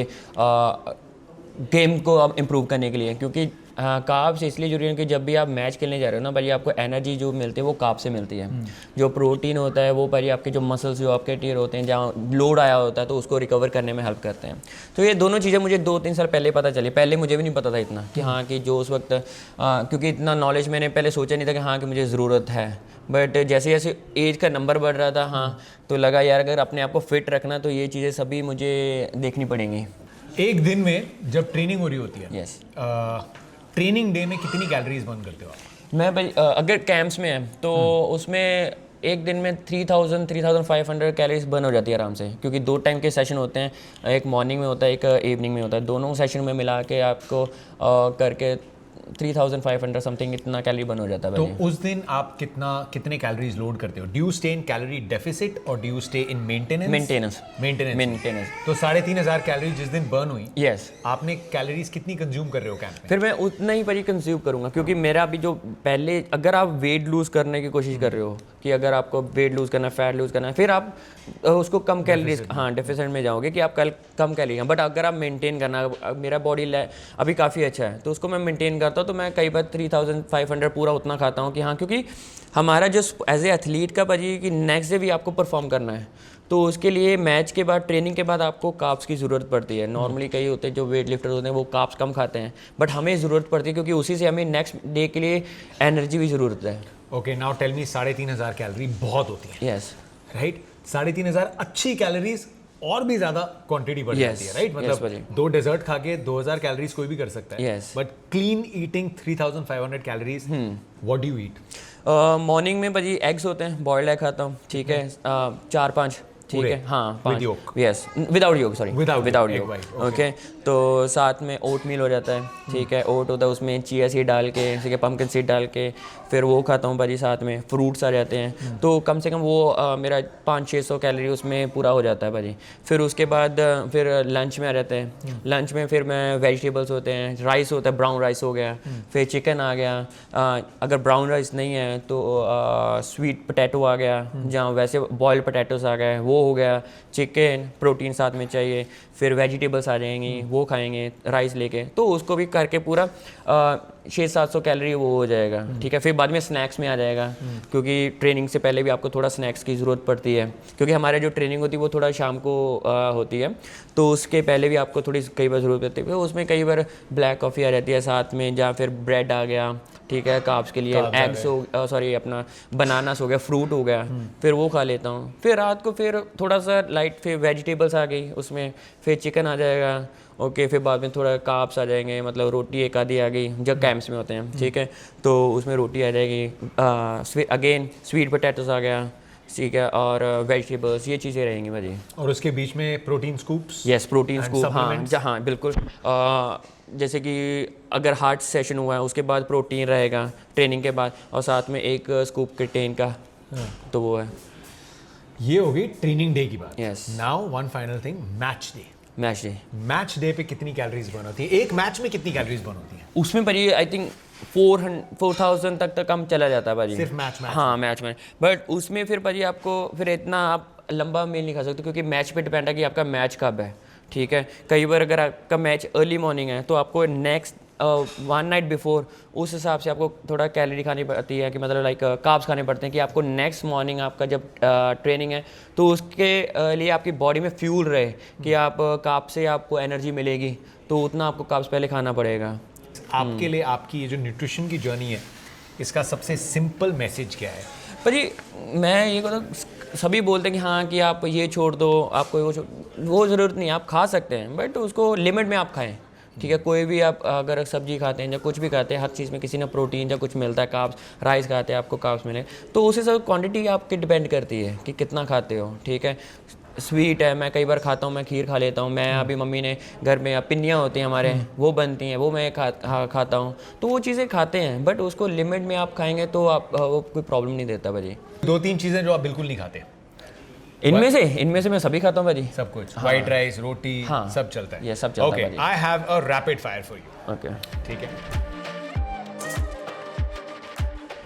गेम को आप इम्प्रूव करने के लिए। क्योंकि कार्ब्स इसलिए जरूरी है कि जब भी आप मैच खेलने जा रहे हो ना भाजी, आपको एनर्जी जो मिलती है वो कार्ब से मिलती है। जो प्रोटीन होता है वो भाजी आपके जो मसल्स जो आपके टीयर होते हैं, जहाँ लोड आया होता है तो उसको रिकवर करने में हेल्प करते हैं। तो ये दोनों चीज़ें मुझे 2-3 साल पहले पता चली। पहले मुझे भी नहीं पता था इतना कि हाँ कि जो उस वक्त क्योंकि इतना नॉलेज मैंने पहले सोचा नहीं था कि हाँ कि मुझे ज़रूरत है। बट जैसे जैसे एज का नंबर बढ़ रहा था, हाँ, तो लगा यार अगर अपने आप को फिट रखना तो ये चीज़ें सभी मुझे देखनी पड़ेंगी। एक दिन में जब ट्रेनिंग हो रही होती है, यस, ट्रेनिंग डे में कितनी कैलोरीज बर्न करते हो आप? मैं भाई अगर कैंप्स में है तो उसमें एक दिन में 3,500 कैलोरीज बर्न हो जाती है आराम से। क्योंकि 2 टाइम के सेशन होते हैं, एक मॉर्निंग में होता है, एक इवनिंग में होता है। दोनों सेशन में मिला के आपको करके 3,500 समथिंग इतना कैलोरी बर्न हो जाता है। तो उस दिन आप कितने कैलोरीज लोड करते हो? Do you stay in calorie deficit और do you stay in maintenance? Maintenance. तो 3,500 कैलोरी जिस दिन बर्न हुई, यस, आपने कैलोरीज कितनी कंज्यूम कर रहे हो कैंप में? फिर मैं उतना ही भाई कंज्यूम करूँगा। क्योंकि मेरा अभी जो पहले, अगर आप वेट लूज़ करने की कोशिश कर रहे हो कि अगर आपको वेट लूज़ करना है, फैट लूज़ करना है, फिर आप उसको कम कैलोरीज, हाँ, डेफिसिट में जाओगे कि आप कम कैलोरी हैं। बट अगर आप मेंटेन करना, मेरा बॉडी अभी काफ़ी अच्छा है तो उसको मैं मेंटेन करता हूँ। तो मैं कई बार 3,500 पूरा उतना खाता हूँ कि हाँ, क्योंकि हमारा जो एज ए एथलीट का भाजी कि नेक्स्ट डे भी आपको परफॉर्म करना है। तो उसके लिए मैच के बाद, ट्रेनिंग के बाद आपको कार्ब्स की ज़रूरत पड़ती है। नॉर्मली कई होते हैं जो वेट लिफ्टर होते हैं वो कार्ब्स कम खाते हैं, बट हमें ज़रूरत पड़ती है क्योंकि उसी से हमें नेक्स्ट डे के लिए एनर्जी भी ज़रूरत है। Okay, now tell me, 3,500 calorie बहुत होती है, यस, राइट? 3,500 अच्छी कैलोरीज और भी ज्यादा क्वांटिटी बढ़ जाती है, राइट? मतलब 2 डेजर्ट खा के 2,000 कैलोरीज कोई भी कर सकता है। But clean eating 3,500 calories, what do you eat? Morning में भाजी एग्स होते हैं, बॉइल्ड एग खाता हूँ, ठीक है, 4-5, ठीक है, हाँ, 5, यस, विदाउट योग, सॉरी, विदाउट योग, ओके। तो साथ में ओट मील हो जाता है, ठीक है, ओट होता है, उसमें चिया सीड डाल के, ठीक है, पम्पकिन सीड डाल के फिर वो खाता हूँ भाजी। साथ में फ्रूट्स आ जाते हैं, तो कम से कम वो मेरा 500-600 कैलोरी उसमें पूरा हो जाता है भाजी। फिर उसके बाद फिर लंच में आ जाते हैं। लंच में फिर मैं वेजिटेबल्स होते हैं, राइस होता है, ब्राउन राइस हो गया, फिर चिकन आ गया, अगर ब्राउन राइस नहीं है तो स्वीट पोटैटो आ गया, जहाँ वैसे बॉयल्ड पोटैटोस आ गए, वो हो गया, चिकन, प्रोटीन साथ में चाहिए, फिर वेजिटेबल्स आ जाएंगी, वो खाएंगे राइस लेके। तो उसको भी करके पूरा 600-700 कैलोरी वो हो जाएगा, ठीक है। फिर बाद में स्नैक्स में आ जाएगा, क्योंकि ट्रेनिंग से पहले भी आपको थोड़ा स्नैक्स की ज़रूरत पड़ती है, क्योंकि हमारे जो ट्रेनिंग होती है वो थोड़ा शाम को होती है, तो उसके पहले भी आपको थोड़ी कई बार ज़रूरत पड़ती है। उसमें कई बार ब्लैक कॉफ़ी आ जाती है साथ में, या फिर ब्रेड आ गया, ठीक है, कार्ब्स के लिए एग्स हो, सॉरी अपना बनानास हो गया, फ्रूट हो गया, फिर वो खा लेता हूँ। फिर रात को फिर थोड़ा सा लाइट, फिर वेजिटेबल्स आ गई उसमें, फिर चिकन आ जाएगा, ओके। फिर बाद में थोड़ा कार्ब्स आ जाएंगे, मतलब रोटी एक आधी आ गई जब कैंप्स में होते हैं, ठीक है, तो उसमें रोटी आ जाएगी, अगेन स्वीट पोटैटोस आ गया, ठीक है, और वेजिटेबल्स, ये चीज़ें रहेंगी भाजी। और उसके बीच में protein scoops? Yes, protein scoop, हाँ, बिल्कुल। जैसे कि अगर हार्ड सेशन हुआ है उसके बाद प्रोटीन रहेगा ट्रेनिंग के बाद, और साथ में एक स्कूप क्रिएटिन का, तो वो है। ये हो गई ट्रेनिंग डे की बात। Yes. Now one final thing, match day. Match day, match day पे कितनी कैलोरीज बर्न होती है? एक मैच में कितनी कैलोरीज बर्न होती है? उसमें भाजी आई थिंक 4,000 तक कम चला जाता है भाजी, सिर्फ मैच में? हाँ मैच में। बट उसमें फिर भाजी आपको फिर इतना आप लंबा मील नहीं खा सकते, क्योंकि मैच पे डिपेंड है कि आपका मैच कब है, ठीक है। कई बार अगर आपका मैच अर्ली मॉर्निंग है तो आपको नेक्स्ट 1 नाइट बिफोर उस हिसाब से आपको थोड़ा कैलोरी खानी पड़ती है, कि मतलब लाइक कार्ब्स खाने पड़ते हैं, कि आपको नेक्स्ट मॉर्निंग आपका जब ट्रेनिंग है तो उसके लिए आपकी बॉडी में फ्यूल रहे, कि आप कार्ब से आपको एनर्जी मिलेगी, तो उतना आपको कार्ब्स पहले खाना पड़ेगा। आपके लिए आपकी ये जो न्यूट्रिशन की जर्नी है, इसका सबसे सिंपल मैसेज क्या है? भाजी मैं ये कहता हूँ, सभी बोलते हैं कि हाँ कि आप ये छोड़ दो, आपको वो ज़रूरत नहीं, आप खा सकते हैं, बट उसको लिमिट में आप खाएं, ठीक है। कोई भी आप अगर सब्जी खाते हैं या कुछ भी खाते हैं, हर चीज़ में किसी ने प्रोटीन या कुछ मिलता है, कार्ब्स, राइस खाते हैं आपको कार्ब्स मिले, तो उसी सब क्वांटिटी आपकी डिपेंड करती है कि कितना खाते हो, ठीक है। स्वीट है, मैं कई बार खाता हूँ, मैं खीर खा लेता हूँ, मैं अभी मम्मी ने घर में पिन्नियाँ होती हैं हमारे, वो बनती हैं, वो मैं खाता हूँ, तो वो चीज़ें खाते हैं, बट उसको लिमिट में आप खाएंगे तो आप वो कोई प्रॉब्लम नहीं देता भाजी। 2-3 चीज़ें जो आप बिल्कुल नहीं खाते? इनमें से मैं सभी खाता हूँ भाजी, सब कुछ? व्हाइट राइस, रोटी, हाँ, सब चलता है? ये सब चलता है ओके, भाजी। I have a rapid fire for you. Okay, ठीक है।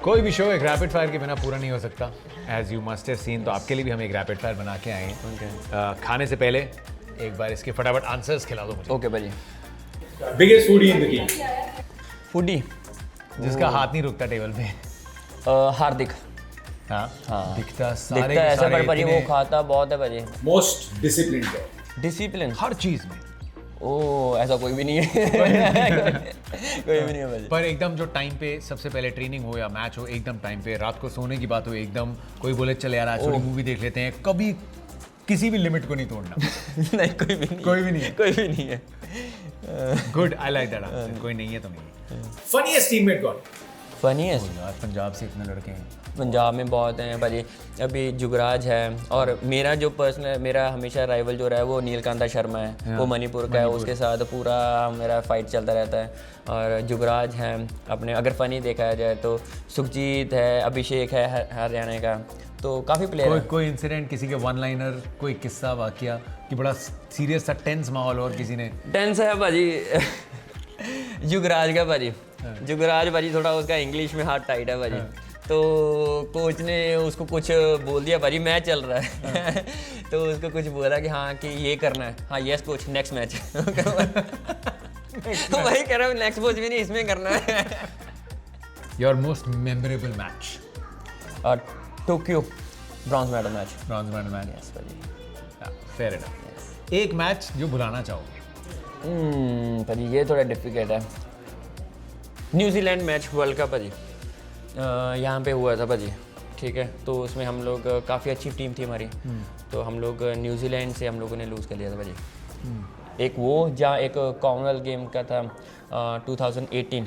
कोई भी शो एक रैपिड फायर के बिना पूरा नहीं हो सकता, as you must have seen. तो आपके लिए भी हम एक रैपिड फायर बना के आए हैं। खाने से पहले एक बार इसके फटाफट आंसर्स खिला दो मुझे। ओके भाजी। Biggest foodie in the game? Foodie जिसका हाथ नहीं रुकता टेबल पे? हार्दिक। हाँ, दिखता सारे दिखता के ऐसा, सारे पर भाजी वो इतने- खाता बहुत है भाजी। मोस्ट डिसिप्लिन्ड गाय? डिसिप्लिन हर चीज में, ओ ऐसा कोई भी नहीं है। कोई भी नहीं है भाजी। पर एकदम जो टाइम पे सबसे पहले ट्रेनिंग हो या मैच हो, एकदम टाइम पे, रात को सोने की बात हो, एकदम कोई बोले चल यार आज थोड़ी मूवी देख लेते हैं, कभी किसी भी लिमिट को नहीं तोड़ना। नहीं, कोई भी नहीं, कोई भी नहीं है? कोई भी नहीं है। Good, I like that answer. कोई नहीं है तो नहीं है। फनीएस्ट टीममेट कौन? फनीएस्ट यार पंजाब से इतने लड़के हैं। पंजाब में बहुत हैं भाजी। अभी जुगराज है, और मेरा जो पर्सनल, मेरा हमेशा राइवल जो रहा है वो नीलकांता शर्मा है, वो मणिपुर का है, उसके साथ पूरा मेरा फाइट चलता रहता है। और जुगराज हैं अपने, अगर फ़नी देखा जाए तो सुखजीत है, अभिषेक है हरियाणा का, तो काफ़ी प्लेयर है। कोई इंसिडेंट, किसी के वन लाइनर, कोई किस्सा वाकया कि बड़ा सीरियस सा टेंस माहौल और किसी ने? टेंस है भाजी जुगराज का भाजी। जुगराज भाजी थोड़ा उसका इंग्लिश में हाथ टाइट है भाजी, तो कोच ने उसको कुछ बोल दिया भाजी, मैच चल रहा है तो उसको कुछ बोला कि हाँ कि ये करना है, हाँ यस कोच नेक्स्ट मैच तो वही कह रहा हूँ, नेक्स्ट मैच भी नहीं, इसमें करना है। Your most memorable match? और Tokyo bronze medal match. Bronze medal match, yes भाजी। Fair enough. एक मैच जो भुलाना चाहोगे? भाजी ये थोड़ा डिफिकल्ट है। न्यूजीलैंड मैच वर्ल्ड कप भाजी, यहाँ पे हुआ था भाजी, ठीक है। तो उसमें हम लोग काफ़ी अच्छी टीम थी हमारी, तो हम लोग न्यूजीलैंड से हम लोगों ने लूज़ कर लिया था भाजी। एक वो जहाँ एक कॉमनवेल्थ गेम का था 2018,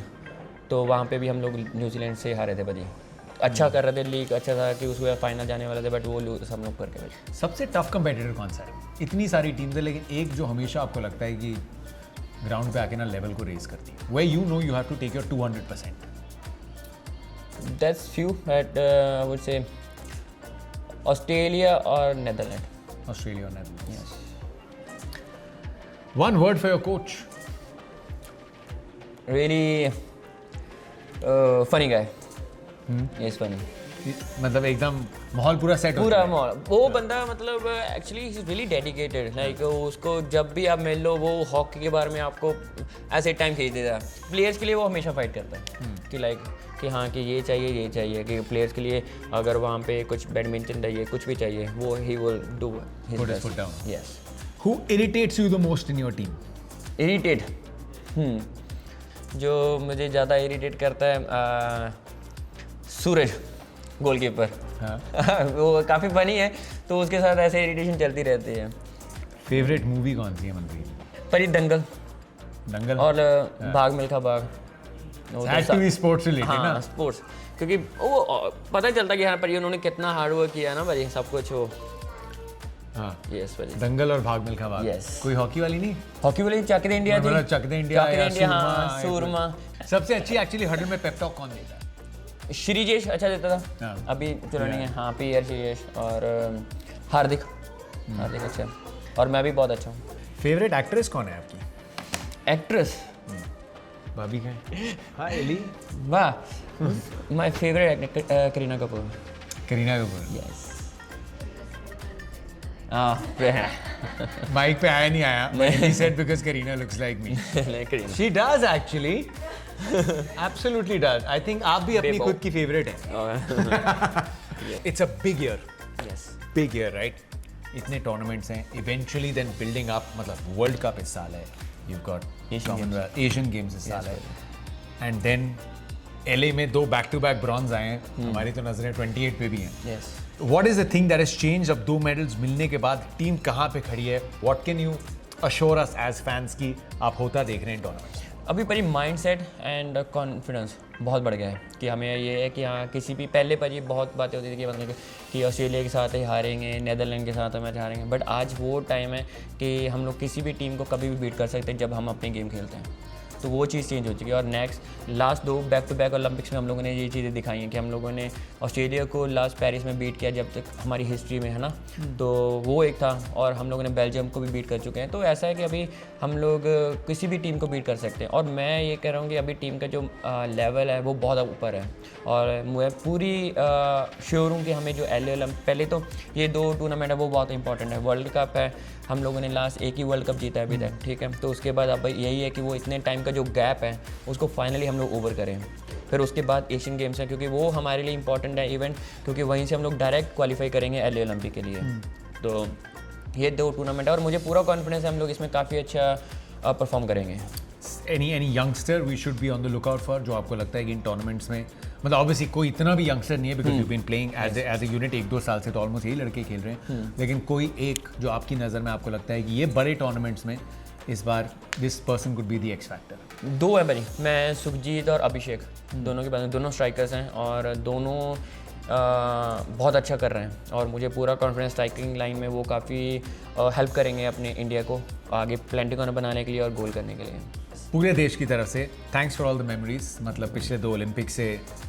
तो वहाँ पे भी हम लोग न्यूजीलैंड से हारे थे भाजी। अच्छा कर रहे थे, लीग अच्छा था कि उसमें फाइनल जाने वाले थे, बट वो लूज हम लोग करके भाजी। सबसे टफ कंपेटिटर कौन सा है? इतनी सारी टीम्स है, लेकिन एक जो हमेशा आपको लगता है कि ग्राउंड पे आके ना लेवल को रेज करती है, where you know you have to take your 200%. That's few, but I would say Australia or Netherlands. Australia or Netherlands. Yes. One word for your coach? Really funny guy. Yes, funny. मतलब एकदम माहौल पूरा set हो पूरा चुका है। माहौल, वो बंदा मतलब actually he is really dedicated, like उसको जब भी आप मिल लो वो हॉकी के बारे में आपको ऐसे टाइम खींच देता है। प्लेयर्स के लिए वो हमेशा फाइट करता है कि लाइक कि हाँ कि ये चाहिए कि प्लेयर्स के लिए अगर वहाँ पे कुछ बैडमिंटन चाहिए, कुछ भी चाहिए, वो he will do Put his foot down. Yes. Who irritates you the most in your team? Irritate, जो मुझे ज़्यादा इरिटेट करता है सूरज, गोलकीपर। हाँ। वो काफ़ी फनी है, तो उसके साथ ऐसे इरिटेशन चलती रहती है। फेवरेट मूवी कौन सी है मनप्रीत? पर ये दंगल दंगल और Bhaag Milkha Bhaag. Had to be sports related ना? हाँ स्पोर्ट्स, क्योंकि वो पता चलता कि हाँ पर ये उन्होंने कितना हार्ड वर्क किया है ना भाई, सब कुछ वो हाँ यस भाजी। दंगल और भाग मिल्खा भाग। Yes. कोई हॉकी वाली नहीं? हॉकी वाली चक दे इंडिया जी। मतलब चक दे इंडिया या हाँ, सूरमा। सबसे अच्छी एक्चुअली हडल में पेप टॉक कौन देता है? श्रीजेश अच्छा देता था। हाँ। अभी चलो नहीं है। हाँ पीयर श्रीजेश और हार्दिक अच्छा, और मैं भी बहुत अच्छा हूँ। फेवरेट एक्ट्रेस कौन है आपकी? एक्ट्रेस भाभी का? हाँ एली। वाह, my favourite Kareena Kapoor. Kareena Kapoor. Yes. Mic पे आया नहीं आया। He said because Kareena looks like me. नहीं Kareena. She does actually. Absolutely does. I think आप भी अपनी बेबो। खुद की फेवरेट है। It's a big year. Yes. Big year, right? इतने टूर्नामेंट्स हैं. Eventually then building up, मतलब वर्ल्ड कप इस साल है. You've got Commonwealth, Asian Games इस साल है. And then LA में 2 back-to-back ब्रॉन्ज आए हैं. हमारी तो नजरें 28 पे भी हैं. Yes. What is the thing that has changed? अब 2 मेडल्स मिलने के बाद टीम कहाँ पे खड़ी है? What can you assure us as fans की आप होता देख रहे हैं टूर्नामेंट्स? अभी पर माइंडसेट एंड कॉन्फिडेंस बहुत बढ़ गया है कि हमें ये है कि हाँ किसी भी पहले पर ये बहुत बातें होती थी कि मतलब कि ऑस्ट्रेलिया के साथ ही हारेंगे, नेदरलैंड के साथ मैच हारेंगे, बट आज वो टाइम है कि हम लोग किसी भी टीम को कभी भी बीट कर सकते हैं जब हम अपनी गेम खेलते हैं। तो वो चीज़ चेंज हो चुकी है और next last 2 back to back Olympics में हम लोगों ने ये चीज़ें दिखाई हैं कि हम लोगों ने ऑस्ट्रेलिया को लास्ट पेरिस में बीट किया जब तक हमारी हिस्ट्री में है ना, तो वो एक था, और हम लोगों ने बेल्जियम को भी बीट कर चुके हैं। तो ऐसा है कि अभी हम लोग किसी भी टीम को बीट कर सकते हैं और मैं ये कह रहा हूँ कि अभी टीम का जो लेवल है वो बहुत ऊपर है और मैं पूरी श्योर हूँ कि हमें जो पहले तो ये 2 टूर्नामेंट है वो बहुत इंपॉर्टेंट है। वर्ल्ड कप है, हम लोगों ने लास्ट एक ही वर्ल्ड कप जीता है अभी तक, ठीक है। तो उसके बाद अब यही है कि वो इतने टाइम का जो गैप है उसको फाइनली हम लोग ओवर करें। फिर उसके बाद एशियन गेम्स हैं क्योंकि वो हमारे लिए इंपॉर्टेंट है इवेंट, क्योंकि वहीं से हम लोग डायरेक्ट क्वालिफाई करेंगे LA ओलंपिक के लिए। तो ये 2 टूर्नामेंट है और मुझे पूरा कॉन्फिडेंस है हम लोग इसमें काफ़ी अच्छा परफॉर्म करेंगे। Any youngster we should be on the lookout for जो आपको लगता है कि इन टूर्नामेंट्स में, मतलब ऑब्वियसली कोई इतना भी यंगस्टर नहीं है because you been playing as a unit 1-2 साल से, तो ऑलमोस्ट यही लड़के खेल रहे हैं, लेकिन कोई एक जो आपकी नज़र में आपको लगता है कि ये बड़े टूर्नामेंट्स में इस बार this person could be the X factor? 2 है भाई, मैं सुखजीत और अभिषेक दोनों के बारे में, दोनों स्ट्राइकर्स हैं और दोनों बहुत अच्छा कर रहे हैं और मुझे पूरा कॉन्फिडेंस स्ट्राइकिंग लाइन में वो काफ़ी हेल्प करेंगे अपने इंडिया को आगे प्लेंटी कॉर्नर बनाने के लिए और गोल करने के लिए। पूरे देश की तरफ से thanks for all the memories. मतलब पिछले 2 ओलंपिक से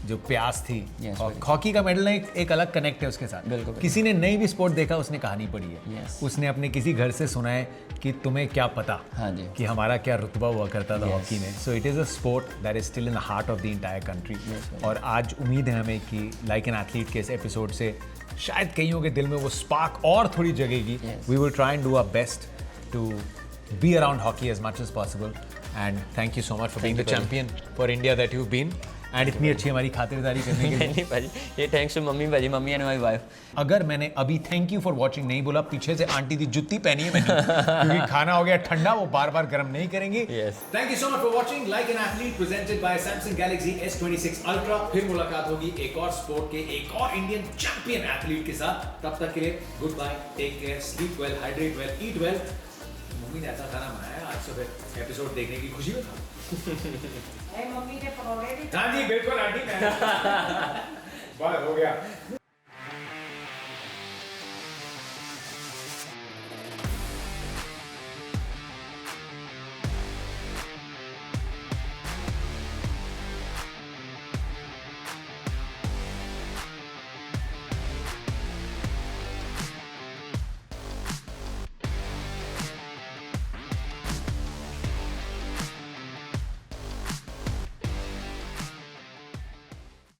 जो प्यास थी Yes, और हॉकी का मेडल एक अलग कनेक्ट है उसके साथ। बिल्कुल। किसी ने नई भी स्पोर्ट देखा, उसने कहानी पढ़ी है। Yes. उसने अपने किसी घर से सुना है कि तुम्हें क्या पता हाँ जी। कि हमारा क्या रुतबा हुआ करता था Yes. हॉकी में। So it is a sport that is still in the heart of the entire country. और आज उम्मीद है हमें कि लाइक एन एथलीट के इस एपिसोड से शायद कईयों के दिल में वो स्पार्क और थोड़ी जगेगी। We will try and do our best to be around hockey as much as possible, and thank you so much for being the champion for India that you've been, and इतनी अच्छी हमारी खातिरदारी करने के लिए। नहीं भाजी, ये थैंक्स टू मम्मी भाजी, मम्मी एंड माय वाइफ। अगर मैंने अभी थैंक यू फॉर वॉचिंग नहीं बोला, पीछे से आंटी दी जुत्ती पहनी है मैंने क्योंकि खाना हो गया ठंडा, वो बार बार गर्म नहीं करेंगी। Yes. Thank you so much for watching Like an Athlete presented by Samsung Galaxy S26 Ultra। फिर मुलाकात होगी एक और स्पोर्ट के एक और इंडियन चैंपियन एथलीट के साथ। तब तक के लिए good bye, take care, sleep well, hydrate well, eat well. Mummy ने ऐसा खाना बनाया आज सुबह एपिसोड देखने की खुशी में था। मम्मी ने पकौड़े भी हाँ जी बिल्कुल आंटी, मैं बस हो गया।